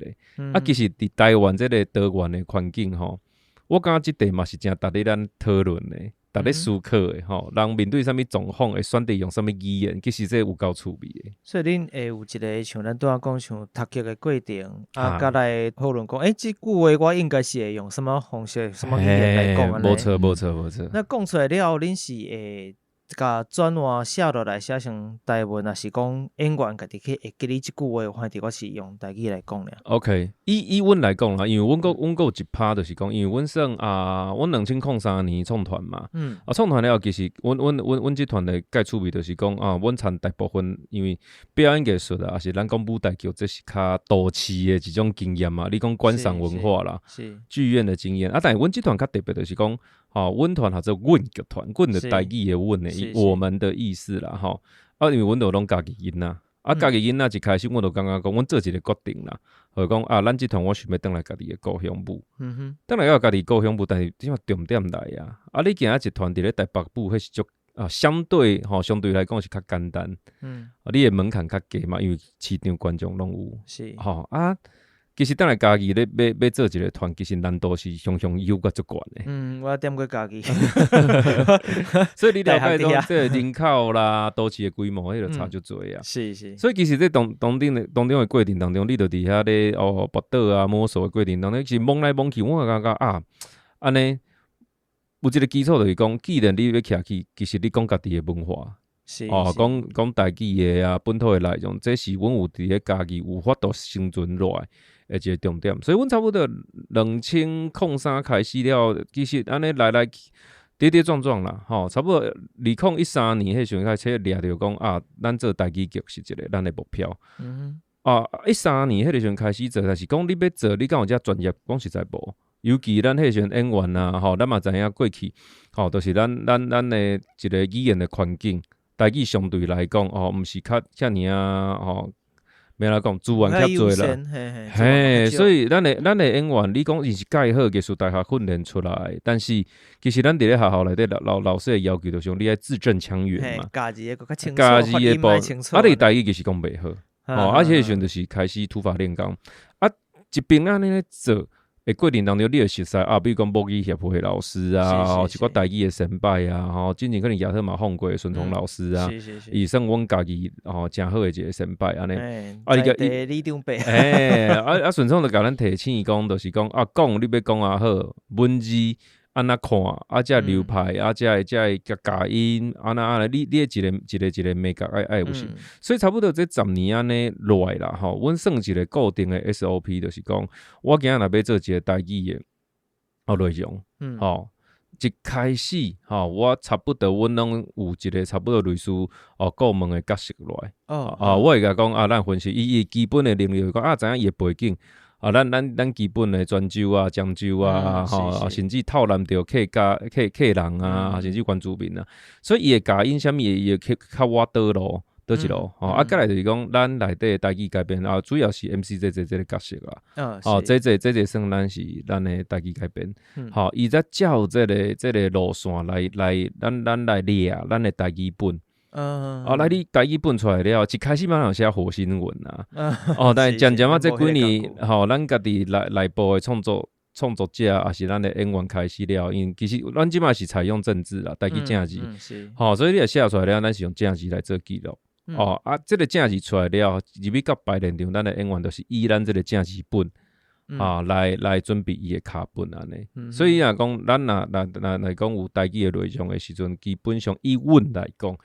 其实伫台湾这个多元的环境吼，我感觉即题嘛是真值得咱讨论的。逐咧思考的吼，人面对啥物状况会选择用啥物语言，其实这有够趣味的。所以恁会有一个像咱拄仔讲像读剧的过程甲来讨论讲，即句话我应该是会用什么方式、什么语言来讲安尼？无错。那讲出来了后，恁是会甲转换写落来写成台文，还是讲演员家己去会记哩即句话，反正我是用台语来讲俩。OK， 以阮来讲啦，因为阮有一趴就是讲，因为阮算阮2003年创团嘛，创团了其实阮即团的介趣味就是讲阮参大部分因为表演艺术啊，还是咱讲舞台剧，这是较都市的一种经验嘛。你讲观赏文化啦，是剧院的经验但是阮即团较特别就是讲。阮团或者阮剧团，阮的台语的阮的，我们的意思啦，因为阮都拢家己囡仔，家己囡仔一开始我就感觉讲，阮做一个决定啦，就讲咱即团我想要转来家己的故乡母，转来到家己故乡母，但是即码重点来你今仔一团伫咧台北部，迄是足相对来讲是较简单，你的门槛较低嘛，因为市场观众拢有，是其实等来家己咧要做一个团，其实难度是雄有甲足悬的。我点过家己，所以你了解讲这人口啦、都市的规模，迄个差足多啊。是。所以其实这当中的过程当中，你就伫遐咧跋倒摸索的过程当中，其实摸来摸去，我感觉安尼有一个基础就是讲，既然你要徛起，其实你讲家己的文化。讲台语的本土的内容，这是阮有伫咧家己有法度生存落来的一个重点。所以阮差不多2003开始了，其实安尼来跌跌撞撞啦，差不多2013年迄时阵开始掠着讲咱做台语剧是一个咱的目标。13年迄时阵开始做，但是讲你要做，你敢有遮专业？讲实在无。尤其咱迄时阵演员咱嘛知影过去，就是咱的一个语言的环境。台语相对来讲，毋是较遮尔免来讲资源较侪啦，所以咱的演员，你讲伊是介好艺术大学训练出来，但是其实咱伫咧学校内底老师的要求就是你爱字正腔圆嘛，家己的更较清楚，家己的部，你台语其实讲袂好，而且迄时阵就是开始土法炼钢，一边安尼咧做。过程当中，你会熟悉比如讲母语协会的老师一个台语的先辈之前可能亚特马放过的孙崇老师伊算阮家己真好的一个先辈安尼。在李长辈。孙崇就甲咱提醒讲，就是讲讲你要讲好文字。安那看遮流派遮会假音安那你一个美感爱有是，所以差不多这10年安尼落来啦阮算一个固定的 SOP， 就是讲我今仔若要做一个台语的内容，一开始我差不多阮拢有一个差不多类似顾问的角色落来，我会甲讲咱分析伊基本的能力，讲知影伊的背景。咱基本的泉州漳州甚至透南着客人甚至原住民所以伊的假音啥物伊会较我倒路一路再来就是讲咱内底的台语改编主要是 MC 这个角色啦，这算咱是咱的台语改编，伊则照这个路线来咱来列咱的台语本。来你台语本出来了，一开始嘛有写火星文但是渐渐这几年咱家己内部的创作者，也是咱的演员开始了，因其实咱即马是采用正字啦，台语正字，所以你也写出来了，咱是用正字来做记录。这个正字出来了，入去到排练场，咱的演员都是以咱这个正字本。来准备伊的卡本安尼，所以若讲咱来讲有台语的内容的时阵，基本上以阮来讲，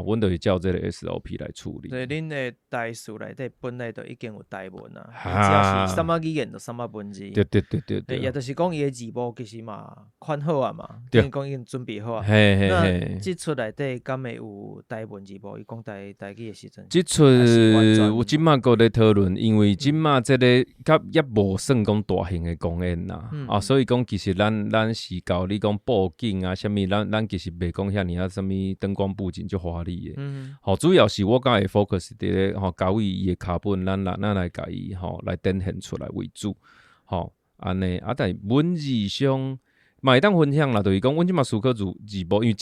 阮就是照这个 SOP 来处理。所以恁的台词内底本来就已经有台文只要是什么语言就什么文字。对，也就是讲伊的字幕其实嘛款好嘛，等于讲已经准备好那即出内底敢会有台文字幕？伊讲台语的时阵，即出有即马搁咧讨论，因为即马这个甲也无。算讲大型的公演啦，所以讲其实咱是搞你讲布景啥物，咱其实袂讲遐尔啥物灯光布景就华丽的。主要是我讲会 focus 伫咧交伊伊的卡本，咱来甲伊来展现出来为主。安尼但文字上嘛会当分享啦，就是讲阮即马思考字幕，因为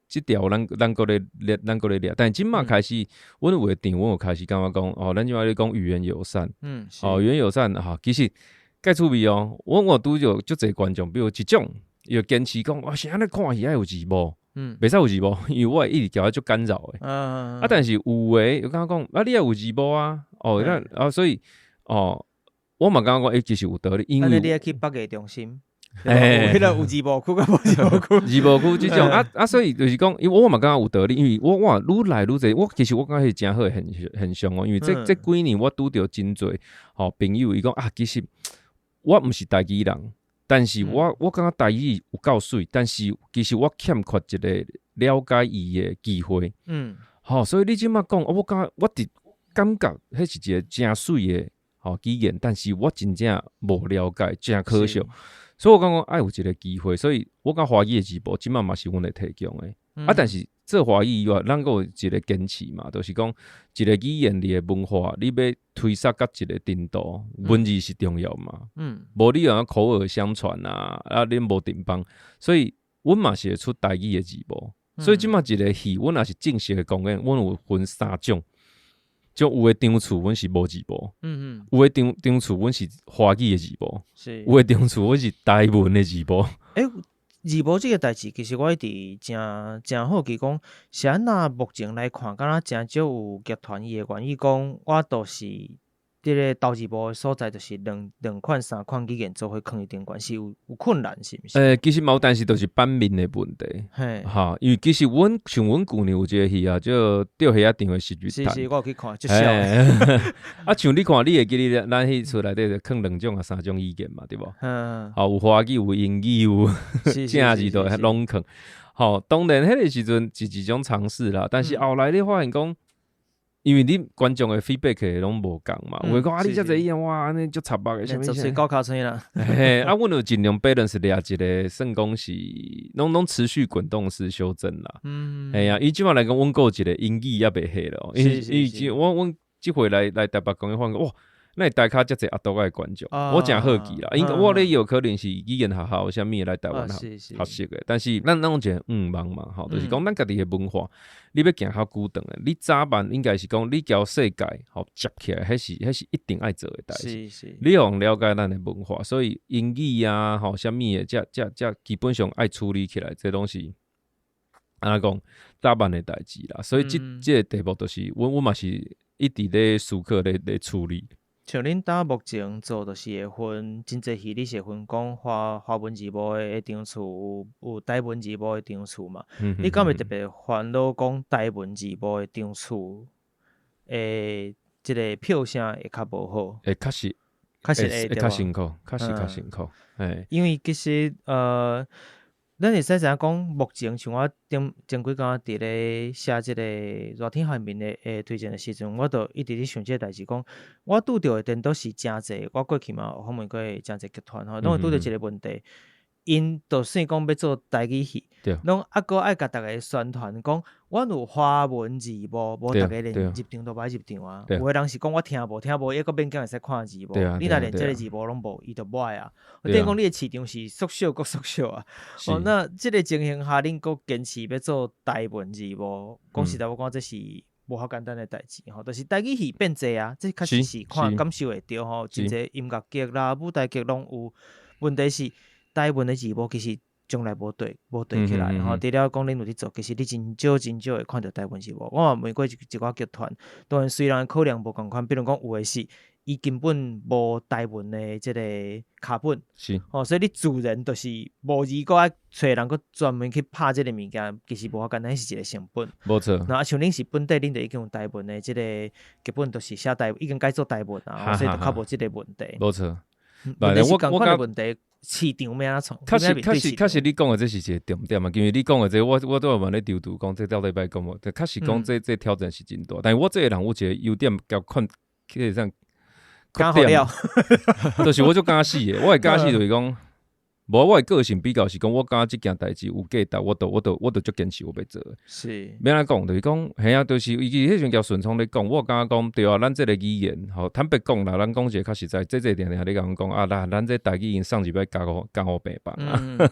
即条咱国咧掠，但即马开始，阮有个场，阮有开始感觉讲，哦，咱即马咧讲语言友善，语言友善哈，其实介趣味哦。阮有拄着足侪观众，比如一种要坚持讲，哇，是安尼看戏爱有字幕，袂使有字幕，因为我会一直交足干扰诶。但是有诶，有感觉讲，你也有字幕啊，所以我嘛感觉讲，其实有道理，因为你也去北艺中心。迄个有字幕区甲无字幕区，字幕区即种所以就是讲，因为我嘛感觉有道理，因为我愈来愈侪，其实我感觉是真好很像哦，因为这几年我拄着真侪朋友，伊讲其实我毋是台语人，但是我感觉台语有够水，但是其实我欠缺一个了解伊的机会，所以你即马讲，我感觉迄是一个真水的语言，但是我真正无了解，真可惜。所以我感觉爱有一个机会，所以我感觉华语的字幕即马嘛是阮会提供的。但是做华语以外，咱有一个坚持嘛，就是讲一个语言你的文化，你要推萨到一个程度，文字是重要嘛。无你用口耳相传恁无定邦，所以阮嘛是会出台语的字幕。所以即马一个戏，阮也是正式的公演，阮有分3种。就有的场次阮是无字幕，有的场次阮是华语的字幕，有的场次阮是台文的字幕。字幕这个代志，其实我一直真好奇讲，是安那目前来看，敢若真少有剧团伊会愿意讲，我都是这个投字幕的所在，就是两款3款语言做伙放一顶关系有困难是毋是？其实冇，但是都是版面的问题。因为其实阮去年有一个戏啊，就吊虾场的戏剧团。是，我有去看，足少。像你看，你会记得咱迄出来底就放2种3种语言嘛，对无？有华语，有英语，有正字都拢放。当然迄个时阵是一种尝试啦，但是后来你发现讲。因为你观众的 feedback 拢无共嘛，有讲你遮济演哇，安尼足插白的，什么高卡吹啦。阮就尽量 balance 掠一个，算讲是拢持续滚动式修正啦。伊即摆来讲，阮有一个英语也袂迄咯，因为阮即回来台北公演发现，哇，那台卡遮济阿多的观众，我真好奇啦。因我咧有可能是语言学校啥物来台湾学习的，但是咱拢觉茫茫就是讲咱家己的文化，你要行较久长的，你早晚应该是讲你交世界接起来，迄是一定爱做的代志。你要了解咱的文化，所以英语啊，啥物的，这基本上爱处理起来，这东西安怎讲早晚的代志啦。所以这个题目就是阮嘛是一直咧思考咧处理。像恁搭目前做，就是会分真侪戏，你是会分讲华文字幕的场次，有台文字幕的场次嘛？你敢会特别烦恼讲台文字幕的场次，即个票声会较无好？确实会较辛苦，确实较辛苦。因为其实咱会使知影讲，目前像我前几工伫咧写即个热天下面的推荐的时阵，我就一直咧想即个代志，讲我拄着的电都是真侪，我过去嘛有访问过真侪剧团拢会拄着一个问题，因就算讲要做台语戏，拢阁爱甲逐个宣传讲，阮有华文字幕，无逐个连入场都歹入场啊。有个人是讲我听无，抑阁勉强会使看字幕，你若连即个字幕拢无，伊就无爱啊。等于讲你的市场是缩小阁缩小啊。那即个情形下，恁阁坚持要做台文字幕，讲实在我讲这是无遐简单的代志吼，就是台语戏变济啊，这确实是看感受会着吼，真侪音乐剧啦、舞台剧拢有。问题是台文的字幕其实将来无对起来，吼。除了讲恁有伫做，其实你真少会看到台文字幕。我嘛问过一寡剧团，当然虽然考量无共款，比如讲有诶是伊根本无台文的即个卡本，所以你自然就是无字阁爱找人阁专门去拍即个物件，其实无遐简单，是一个成本。无错。那像恁是本地，恁就已经有台文的即个剧本，就是写台已经改做台文啊，所以就较无即个问题。无错。问题是共款的问题。市场要安怎创？确实，你讲的这是一个重点嘛。因为你讲的这，我都有问咧丢讲，这到底要讲无？确实讲这挑战是真大。但是我这个人，有一个优点较看，基本上刚好了，就是我就敢死的。我会敢死就是讲，无我的个性比较是讲，我感觉即件代志有价值，我都足坚持我要做的。是，免安讲，就是讲，嘿啊，就是伊迄阵叫顺聪咧讲，我感觉讲对啊，咱即个语言，吼，坦白讲啦，咱讲一个较实在，这定定咧讲啊，咱这台语言上一摆教我白板啊。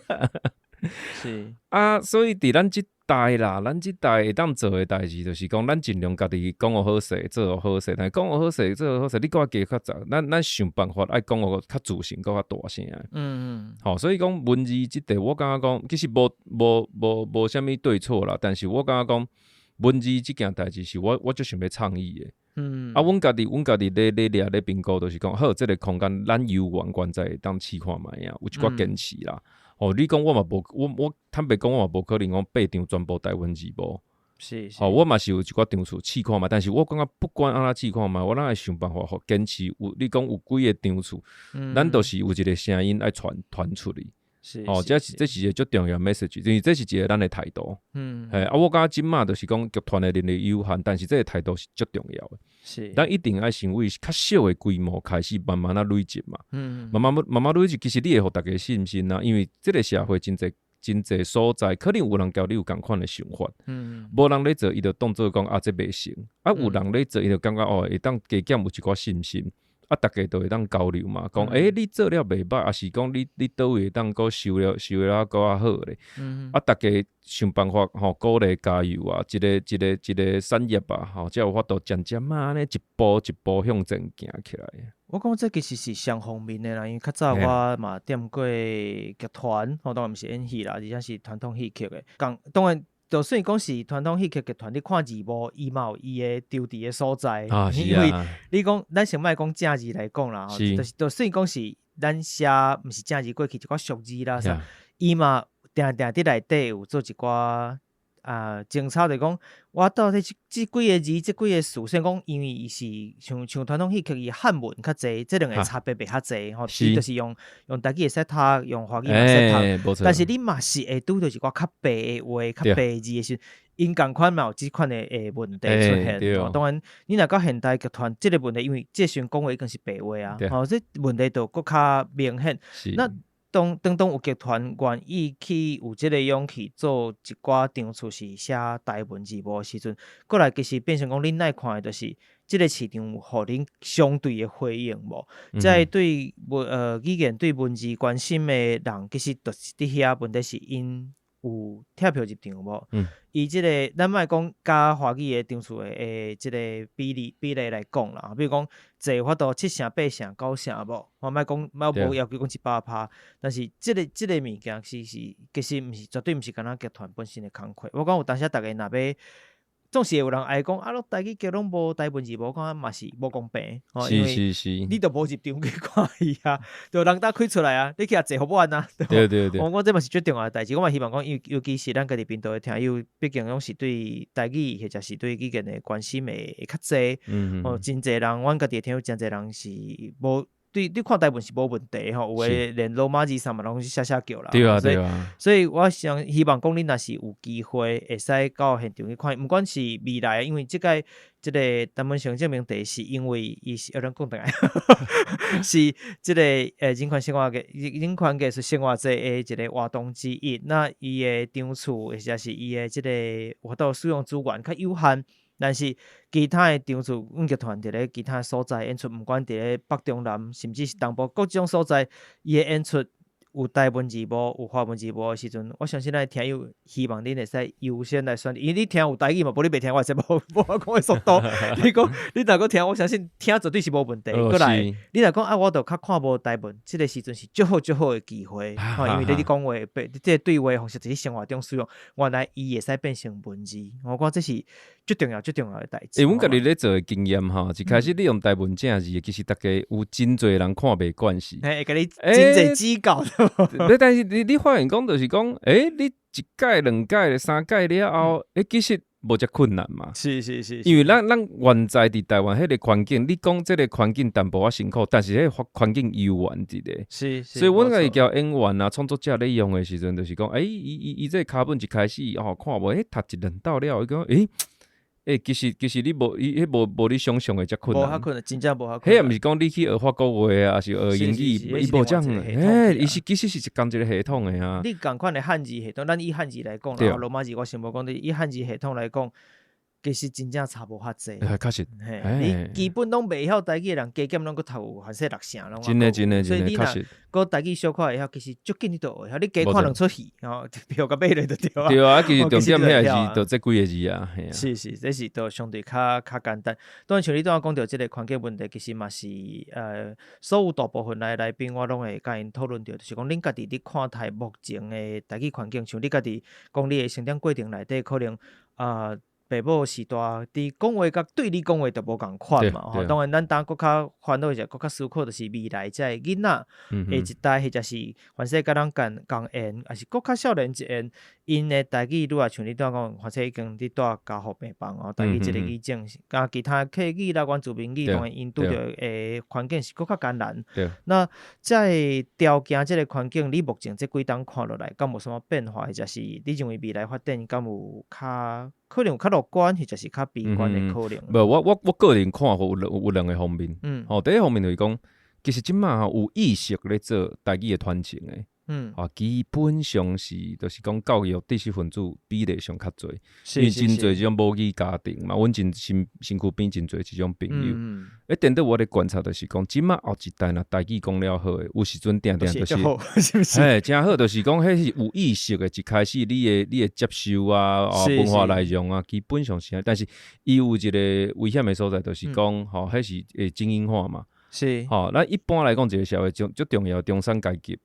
是啊，所以伫咱即代啦，咱即代会当做诶代志，就是讲咱尽量家己讲互好势，做互好势，但讲互好势，做互好势，你搁较加较杂，咱想办法爱讲互较自信，搁较大声。好，所以讲文字即块，我感觉讲其实无啥物对错啦，但是我感觉讲文字即件代志是我足想要倡议诶。啊，阮家己咧评估，就是讲好，即个空间咱有缘再当试看觅啊，有一寡坚持啦。哦，你讲我嘛无，我坦白讲我嘛无可能讲8张全部台湾字幕。是。哦，我嘛是有一寡张数试看嘛，但是我感觉不管安怎试看嘛，我咱会想办法互坚持有。你讲有几个张数，咱都是有一个声音爱传出去。是。哦，这是一个足重要 message， 因为这是一个咱的态度。我感觉即马就是讲剧团的能力有限，但是这个态度是足重要的。是。咱一定爱先为较小的规模开始慢慢累积嘛。慢慢累积，其实你会互大家信心啊，因为这个社会真侪所在，可能有人交你有共款的想法。无人咧做，伊就当做讲啊，这袂行。啊，有人咧做，伊就感觉哦，会当加减有一寡信心。啊，大家都会当交流嘛，讲你做了袂歹，啊是讲你倒位当搁修了搁较好咧。啊，大家想办法吼，鼓励加油啊！一个产业啊，吼，才有法度渐渐啊，安尼一步一步向前行起来。我感觉这其实是双方面的啦，因为较早我嘛踮过剧团，当然毋是演戏啦，而且是传统戏曲的。当然。就算讲是传统戏剧剧团，你看字幕，伊嘛有伊的丢伫的所在。因为你讲，咱先莫讲正字来讲啦，就算讲是咱写毋是正字过去一寡俗字啦，伊嘛定伫内底有做一寡争吵，就讲我到底即几个字、即几个词，虽然讲因为伊是像传统戏剧伊汉文较济，即两个差别袂较济吼，伊就是用台语会使读，用华语嘛会使读，但是你嘛是会拄着一寡较白的话、较白的字的时，因共款嘛有即款的问题出现。当然，你若到现代剧团，即个问题，因为即阵讲话已经是白话啊，即问题就搁较明显。那当有剧团愿意去有即个勇气做一寡场次是写台文字幕的时阵，过来其实变成讲恁爱看的就是即个市场有互恁相对的回应无？在对语言对文字关心的人，其实就是伫遐问题是因有跳票入场无？以即个咱莫讲加华语的场次的即个比例来讲啦，比如讲坐法度7成、8成、9成无，我莫讲无要求讲100%，但是即个物件其实毋是绝对毋是干那剧团本身的工课。我讲有当时大家若要。总是有人爱讲台语剧拢无台文字幕，讲嘛是无公平，因为你都无入场去看伊啊，就人搭开出来啊，你去坐好晚啊。对。我讲这嘛是最重要的代志，我嘛希望讲，尤其是咱家己频道的听友，毕竟拢是对台语或者是对语言的关心会较济。真侪人，阮家己的听友真侪人是无。对，你看台文是无问题吼，有诶连罗马字上嘛拢是写叫啦。对啊。所以我想希望讲恁若是有机会会使到现场去看，毋管是未来，因为即个陈文成证明题是因为伊是咱讲倒来，是即个人权艺术生活节诶一个活动之一。那伊诶场次或者是伊诶即个活动使用资源较有限。但是其他的场次，阮剧团伫咧其他所在演出，毋管伫咧北中南，甚至是东部各种所在，伊的演出有台文字幕、有华文字幕的时阵，我相信咱听友希望恁会使优先来选，因为你听有台语嘛，无你袂听我节目，无我讲的速度。你讲你若个听，我相信听绝对是无问题。过来，你若讲我著较看无台文，即个时阵是足好的机会，因为你讲话，即个对话方式就是生活中使用，原来伊会使变成文字，我讲这是最重要的代志。阮家己咧做的经验哈，一开始你用台文正字，其实大家有真侪人看袂惯势，会甲你真侪指教。但是你发现讲就是讲，你一届、两届、三届了后，其实无遮困难嘛。是。因为咱原在伫台湾迄个环境，你讲即个环境淡薄仔辛苦，但是迄个环境悠远一个。是。所以阮个叫演员啊、创作者咧用的时阵，就是讲，伊这卡本一开始看无，读一两道了，伊讲，其实你无你想象的遮困难。无遐困难，真正无遐困难。迄也毋是讲你去学法国话啊，是学英语，伊无这样。伊是其实是共一个系统的啊。你共款的汉字系统，咱以汉字来讲，然后罗马字我想无讲，以汉字系统来讲。其实真正差无遐济，确实，你基本拢袂晓台语的人，加减拢个读反正6成拢。真的，所以你若个台语小可会晓，其实足紧你就会晓。你加看两出戏，票甲买落就对啊。对啊，其实重点遐是就这几个字啊。是，这是都相对较简单。当然像你刚刚讲到这个环境问题，其实嘛是所有大部分来宾我拢会甲因讨论到，就是讲恁家己你看待目前的台语环境，像你家己讲你的成长过程内底可能爸母是大，伫讲话甲对你讲话就无共款嘛。当然，咱当搁较烦恼者，搁较思考，就是未来即个囡仔下一代，或者是凡是甲咱共缘，还是搁较少年一缘，因的台语愈啊像你当讲，凡是已经伫带家互病房台语即个语境，甲其他客语啦、原住民语，当然因拄着诶环境是搁较艰难。那在条件即个环境，你目前即几档看落来，敢无什么变化，或者是你认为未来发展敢有较？可能有较乐观，或者是较悲观的可能。无，我个人看法有两个方面。第一方面就是讲，其实即马有意识咧做台语的传承诶。基本上是，就是讲教育知识分子比例上较侪，因为真侪即种母语家庭嘛，阮身躯边真侪即种朋友。等到我咧观察，就是讲，即马后一代若台语讲了好诶，有时阵定就是，真好，就是讲，迄是有意识诶，一开始你诶接受啊，文化内容啊，基本上是，但是伊有一个危险诶所在，就是讲，迄是会精英化嘛。是，咱一般来讲，一个社会最重要中产阶级。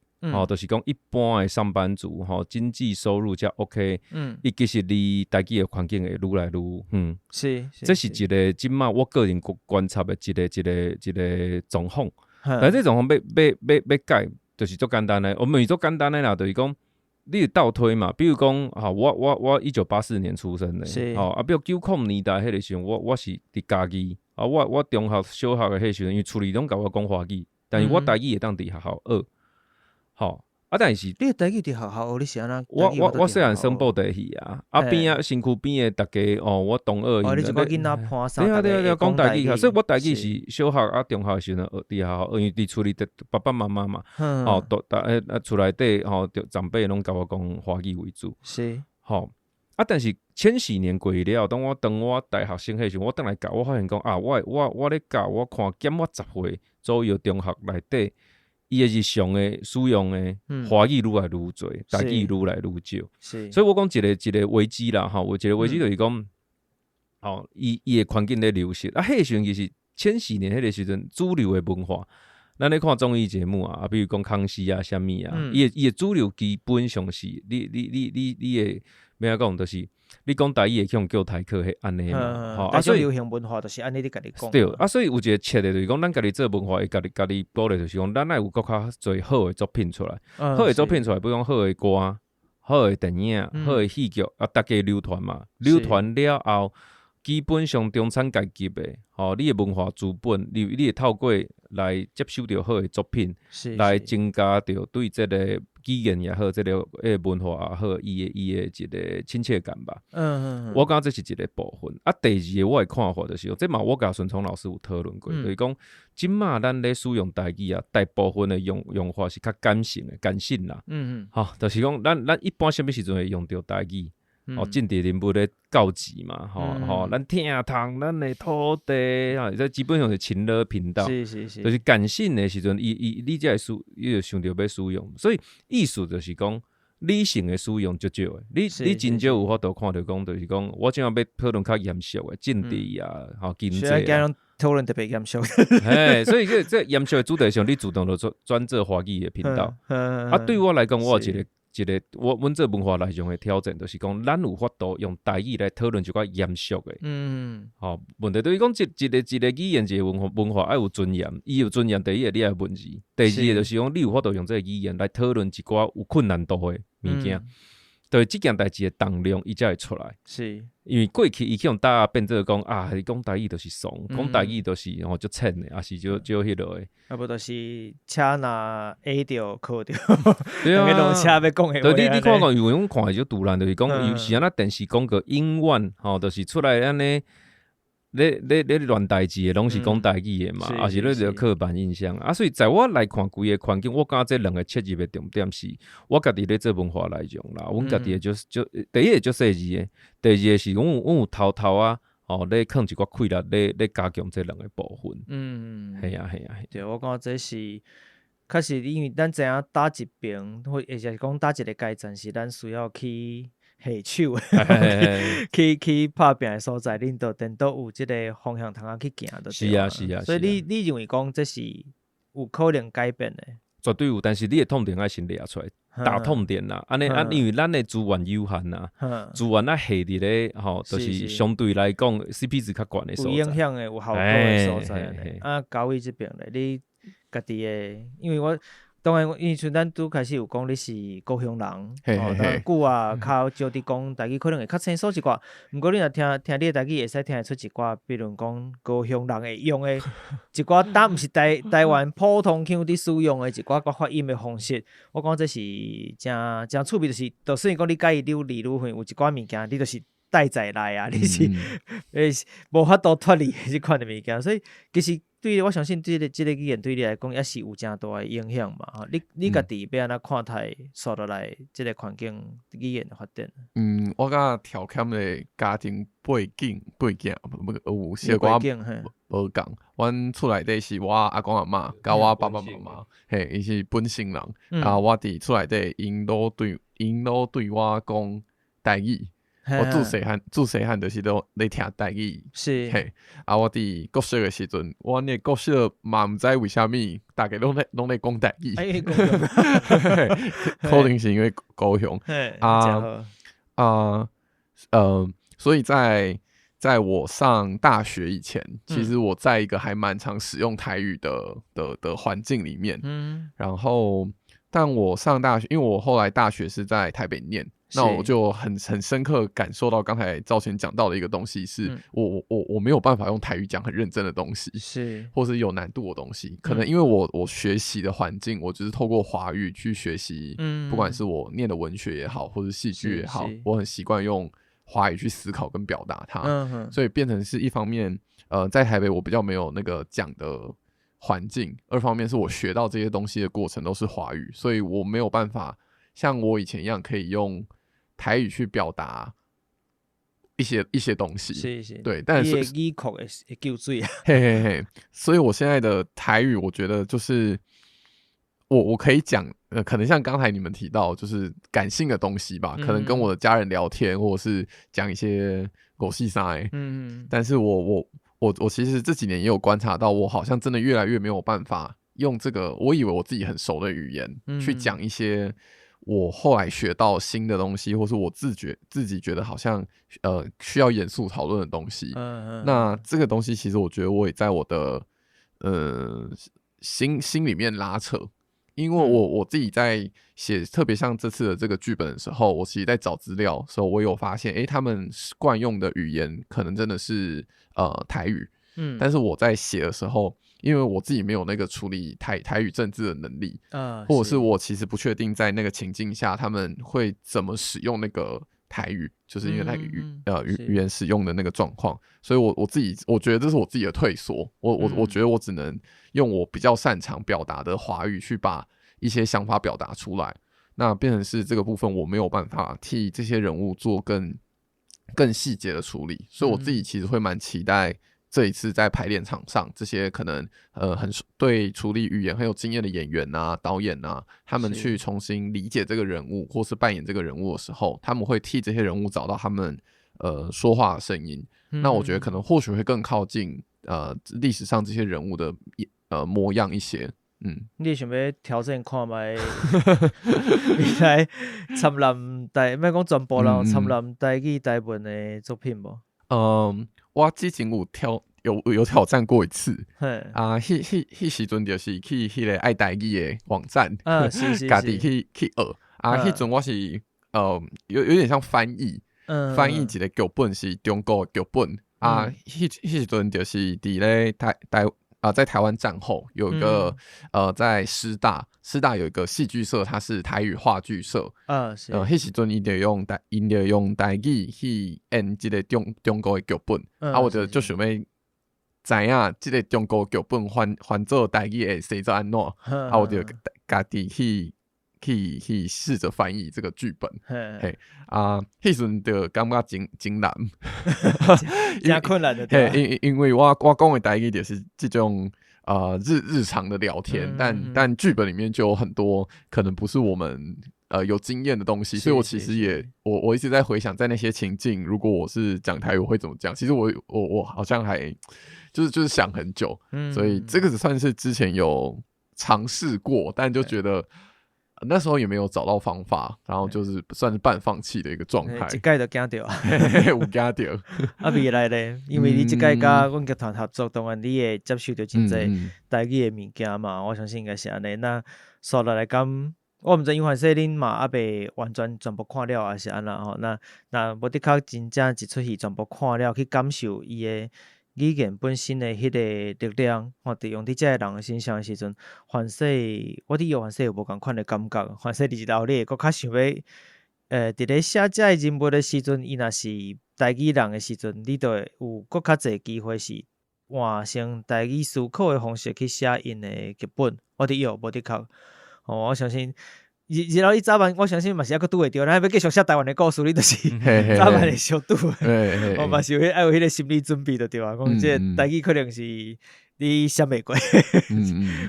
就是讲一般的上班族，经济收入才 OK，伊其实离台语的环境会愈来愈，是，这是一个即马我个人观察的一个状况。但这状况要改，就是足简单的。我们足简单的啦，就是讲你倒推嘛，比如讲我1984年出生的，比如90年代迄个时阵，我是伫家己我中学、小学的迄时阵，因为厝里拢甲我讲华语，但是我台语会当伫学校学。但是你台语伫学校学，你是安怎？我细汉算报地戏啊，边啊身躯边的逐家我同学。你一个囡仔伴啥？对，讲台语，所以我台语是小学中学的时阵学伫学校，因为伫厝里爸爸妈妈嘛，厝内底长辈拢甲我讲华语为主。是，但是千禧年过了，当我大学生迄时，我倒来教，我发现讲我咧教，我看减我10岁左右中学内底。伊诶日常诶使用诶华语愈来愈侪，台语愈来愈少。所以我讲一个危机啦，有一个危机就是讲，伊诶环境咧流失。迄个时阵其实千禧年迄个时阵主流诶文化，咱咧看综艺节目啊，比如讲康熙啊、虾米啊，伊诶主流基本上是你诶要安讲，就是你讲台语会用叫台客迄安尼嘛，所以流行文化就是安尼，你家己讲。对，所以有一个切的，就是讲咱家己做文化，会家己鼓励，就是讲咱爱有更较侪好的作品出来，好的作品出来，比如讲好的歌、好的电影、好的戏剧大家流传嘛，流传了后，基本上中产阶级的，你的文化资本，你会透过来接受到好的作品，来增加到对这个语言也好，这个文化也好，伊的一个亲切感吧。我感觉这是一个部分。第二个我的看法就是，这嘛我甲孙聪老师有讨论过，就是讲，即马咱咧使用台语啊，大部分的用法是较感性啦。就是讲，咱一般什么时阵会用到台语？政治人物咧告急嘛，咱听痛咱的土地，这基本上是亲热频道，就是感性的时阵，你才会伊就想着要使用，所以意思就是讲理性的使用足少的，你真少有法度看到讲，就是讲我今仔要讨论较严肃的政治啊，经济啊，讨论特别严肃，所以这严肃的主题上，你主动就转做华语的频道，对我来讲，我有阮这文化内容的挑战，就是讲，咱有法度用台语来讨论一寡严肃的。问题就是讲，一个语言，一个文化爱有尊严，伊有尊严，第一个你爱文字，第二个就是讲，你有法度用这个语言来讨论一寡有困难度的物件。对即件代志的当量伊才会出来。是，因为过去伊去用大变做讲啊，你讲台语就是怂，讲台语就是就浅的，还是就迄落的。啊不就是车若 A 着靠着，对啊，路车要讲的话。对，你看讲有人看就突然就是讲，有时啊那电视广告永远就是出来安尼。咧乱代志的，拢是讲台语的嘛，也是咧就刻板印象啊。所以在我来看规个环境，我感觉这两个切入的重点是，我家己咧做文化来讲啦，阮家己就第一个就设计的，第二个是阮有偷啊，咧放一寡气力咧加强这两个部分。系啊。对，我感觉这是确实，因为咱知影打一边，或者是讲打一个阶层，是咱需要去。下手去拍拼的所在，恁就颠倒有即个方向通去行的。是啊。所以你认为讲这是有可能改变的？绝对有，但是你的痛点要先抓出来，打痛点啦。安尼因为咱的资源有限呐，资源下伫咧就是相对来讲 CP 值较悬的所在，有影响的、有效果的所在。高位这边咧，你家己的，因为我。当然，因为像咱拄开始有讲你是高雄人，但久啊，靠少伫讲台语可能会较清楚一寡。毋过你若听你的台语，会使听得出一寡，比如讲高雄人会用的一寡，但毋是台湾普通腔伫使用的一寡发音的方式。我讲这是真趣味，就算讲你介意愈离愈远，有一寡物件你就是带在来啊，你是无法度脱离即款的物件，所以其实。对，我相信这个语言对你来讲也是有真大的影响嘛。你家己要安怎看待受落来这个环境语言的发展？我感觉条件的家庭背景有小可无共。阮厝内底是我阿公阿嬷，甲我爸爸妈妈，嘿，伊是本省人。我伫厝内底，因都对我讲台语。我自细汉就是都咧听台语，是嘿。我伫国小的时阵，阮的国小嘛毋知为虾米，大家拢咧讲台语，可能是因为高雄所以在我上大学以前，其实我在一个还蛮常使用台语的环境里面，然后但我上大学，因为我后来大学是在台北念。那我就很深刻感受到刚才赵贤讲到的一个东西是，我没有办法用台语讲很认真的东西，是或是有难度的东西，可能因为我学习的环境，我就是透过华语去学习，不管是我念的文学也好，或是戏剧也好，我很习惯用华语去思考跟表达它，所以变成是一方面，在台北我比较没有那个讲的环境，二方面是我学到这些东西的过程都是华语，所以我没有办法像我以前一样可以用台语去表达一些东西，是，对，但是语口会救水啊，嘿，所以我现在的台语，我觉得就是我可以讲，可能像刚才你们提到，就是感性的东西吧，可能跟我的家人聊天，或者是讲一些狗屁啥，但是我其实这几年也有观察到，我好像真的越来越没有办法用这个我以为我自己很熟的语言去讲一些。我后来学到新的东西，或是我自己觉得好像需要严肃讨论的东西，那这个东西其实我觉得我也在我的心里面拉扯，因为我自己在写，特别像这次的这个剧本的时候，我其实在找资料的时候，我有发现，他们惯用的语言可能真的是台语，但是我在写的时候。因为我自己没有那个处理台语政治的能力，或者是我其实不确定在那个情境下他们会怎么使用那个台语，就是因为台语语言使用的那个状况，所以我自己我觉得这是我自己的退缩，我觉得我只能用我比较擅长表达的华语去把一些想法表达出来，那变成是这个部分我没有办法替这些人物做更细节的处理，所以我自己其实会蛮期待。这一次在排练场上，这些可能很对处理语言很有经验的演员啊、导演啊，他们去重新理解这个人物，或是扮演这个人物的时候，他们会替这些人物找到他们说话的声音。那我觉得可能或许会更靠近历史上这些人物的模样一些。你想要挑战看卖未来参南台，莫讲全部人参南台语台文的作品无？我之前有挑战过一次，迄时阵就是去迄个爱台语的网站，家己去学，迄阵我是有点像翻译，翻译一个剧本是中国的剧本啊，迄时阵就是伫咧在台湾战后有一个在师大有一个戏剧社，它是台语话剧社，迄时阵因就用台语去演这个中国的剧本，啊，我就想要知影这个中国剧本翻做台语会写做安怎，啊，我就家己去试着翻译这个剧本，嘿啊，迄阵就感觉真难，真困难的，对，因为我讲的台语就是这种日常的聊天，但剧本里面就有很多可能不是我们有经验的东西，所以我其实也我一直在回想，在那些情境，如果我是讲台语，我会怎么讲？其实我好像还就是想很久，所以这个只算是之前有尝试过，但就觉得。那时候也没有找到方法，然后就是算是半放弃的一个状态。一届就惊到，有惊到。啊，未来咧，因为你这届甲阮剧团合作，当然你会接受到真侪台语的物件嘛，我相信应该是安尼。那说来讲，我毋知因为说恁嘛还未完全部看了，还是安那吼？那无的确真正一出戏全部看了，去感受伊的。语言本身的迄个力量，伫用伫遮个人身上的时阵，凡说我伫有凡说有无共款的感觉，凡说伫后你会佫较想要，伫咧写遮个人物的时阵，伊若是台语人的时阵，你就会有佫较侪机会是换成台语思考的方式去写因的剧本。我伫有无的确，我相信。然后伊早晚，我相信嘛是抑佫拄会着，咱要继续写台湾的故事，你就是早晚会小拄。我嘛是爱有迄个心理准备就对啊，讲这台语可能是你写袂过，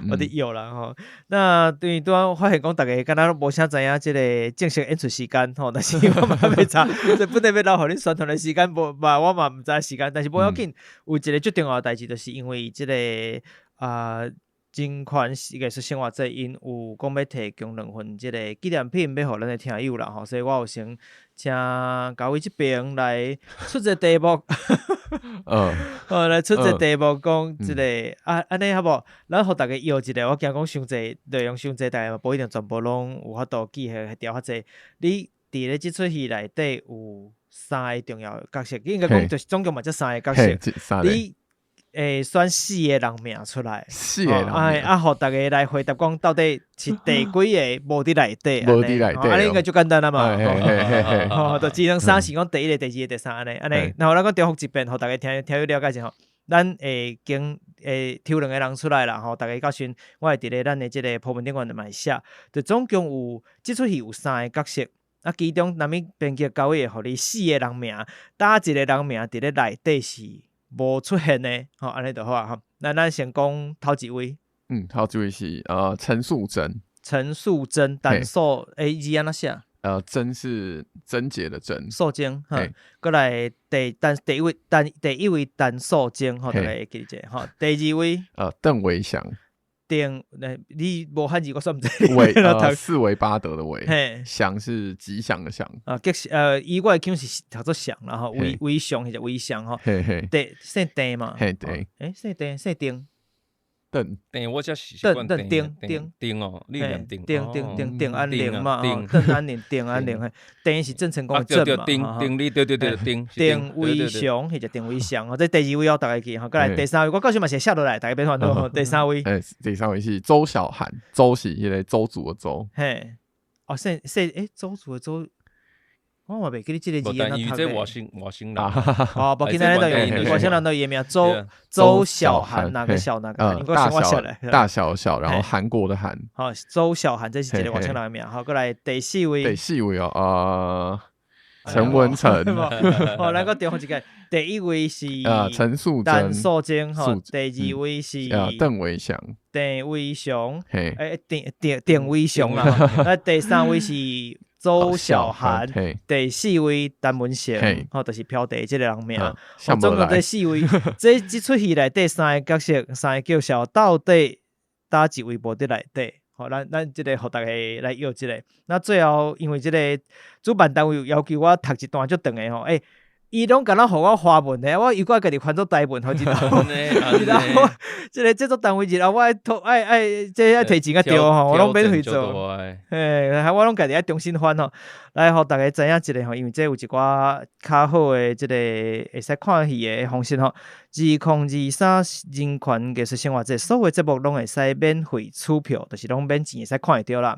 我伫有啦吼。那对于拄发现讲，大家敢若无啥知影即个正式演出时间吼，但是我嘛袂查，所以本来要留互恁宣传的时间，我嘛毋知时间，但是无要紧，有一个最重要的代志，就是因为即个真款艺术生活节因有讲要提供2份即个纪念品要互咱的听友啦吼，所以我有先请嘉伟这边来出一个题目，来出一个题目讲即个安尼好无？咱互大家摇一个，我惊讲伤济内容伤济，大家无一定全部拢有法度记下调较济。你伫咧即出戏内底有3个重要的角色，应该讲就是总共嘛这3个角色，你。选4个人名出来，4个人名，互大家来回答讲到底是第几个无伫内底，无伫内底，安尼应该就简单啦嘛，就只能3是讲第1个、第2个、第3安尼，然后咱讲重复一遍，互大家听有了解者吼，咱会经抽2个人出来啦，吼，大家到时我会伫咧咱的即个铺文顶悬嘛会写，就总共有即出戏有3个角色。其中若物编剧交会互你4个人名，打一个人名伫咧内底是。无出现的，安尼就好啊哈。那咱先讲头一位，头一位是陈素贞，单数字安怎写？贞是贞洁的贞，素贞，过来第一位单素贞，大家会记者哈。第2位邓维祥。你无汉字，我算毋知。四维八德的维，祥是吉祥的祥。伊我的腔是读做祥，然后维祥是维祥吼。姓邓嘛？姓丁。邓，我才是丁哦，你念丁安玲嘛，邓安玲，丁安玲，丁是郑成功的郑嘛，丁你对丁维祥，或者丁维祥哦，这第2位我大概记吼，过来第3位，我到时嘛写下落来，大家别烦恼。第3位，第3位是周小涵，周是迄个周族的周，周族的周。我嘛袂记你即个字啊，因为这外省人，无紧咱都有外省人都伊名周小涵，哪个小哪个？大小小，然后韩国的韩。好，周小涵这是一个外省人的名。好，过来第4位。第4位哦，陈文成。好，咱个重复一个，第1位是陈素贞，单素贞。好，第2位是邓维祥，丁维祥。丁维祥啦。那第3位是。周小涵，第4位陈文成，就是飘地这个人名。总共第4位，这出戏内第3个角色，3个叫小到底哪一位无伫内底？好，咱这个互大家来约一个。那最后，因为这个主办单位要求我读一段足长的吼，伊拢敢若互我华文的，我又怪家己翻做台文，好知道。然后即个制作单位日后我爱即爱提钱啊对吼，我拢免去做。嘿，我拢家己爱重新翻吼，来互大家知影一个吼，因为这有一寡较好的即个会使看戏的方式吼。2023人权艺术生活节所有节目拢会使免费取票，就是拢免钱会使看会到啦。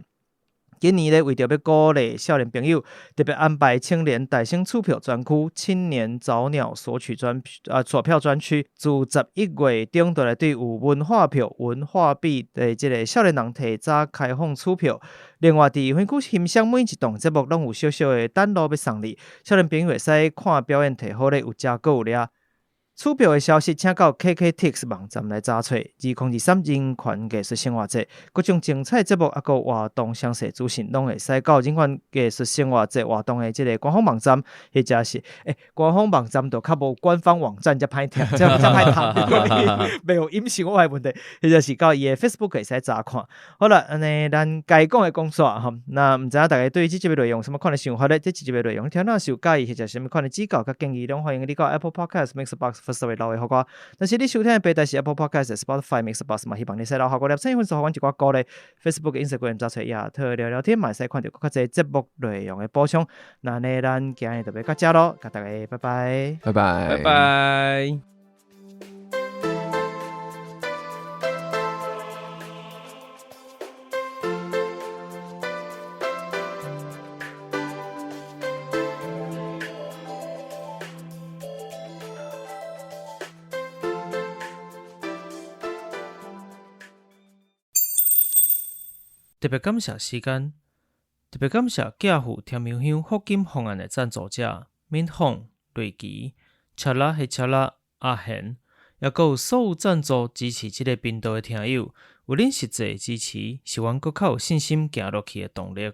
今年咧，为着要鼓励少年朋友，特别安排青年大声取票专区、青年早鸟索票专区，自11月中就来对有文化票、文化币的这个少年人提早开放取票。另外，伫园区欣赏每一档节目，拢有小小的等路要送你，少年朋友会使看表演，摕好咧，有食购有掠。取票的消息，请到 KKTix 网站来查找。2023人权艺术生活节，各种精彩节目啊，个活动详细资讯，拢会使到人权艺术生活节活动的这个官方网站，或者是官方网站就较无官方网站才歹听，才歹读，没有隐性我的问题，或者是到伊的 Facebook 会使查看。好了，安尼咱该讲的讲煞吼，那唔知影大家对于这集的内容什么款的想法咧？这集的内容听到是有介意或者什么款的指教甲建议，拢欢迎你到 Apple Podcast、Mixbox。First 留言互我，但是你收听的平台是 Apple Podcast、Spotify、Mixbox 嘛，希望你使留互我粒星，或是互我一寡鼓励。Facebook、Instagram 找出亚特聊聊天，嘛使看到更加侪节目内容的补充。那呢，咱今日就要到这咯，甲大家拜拜，拜拜，拜拜。特别感谢时间，特别感谢家父甜苗香福金方案的赞助者敏凤、瑞奇、恰拉黑恰拉、阿贤，也佮有所有赞助支持这个频道的听友，有恁实际支持，是阮佮较有信心行落去的动力。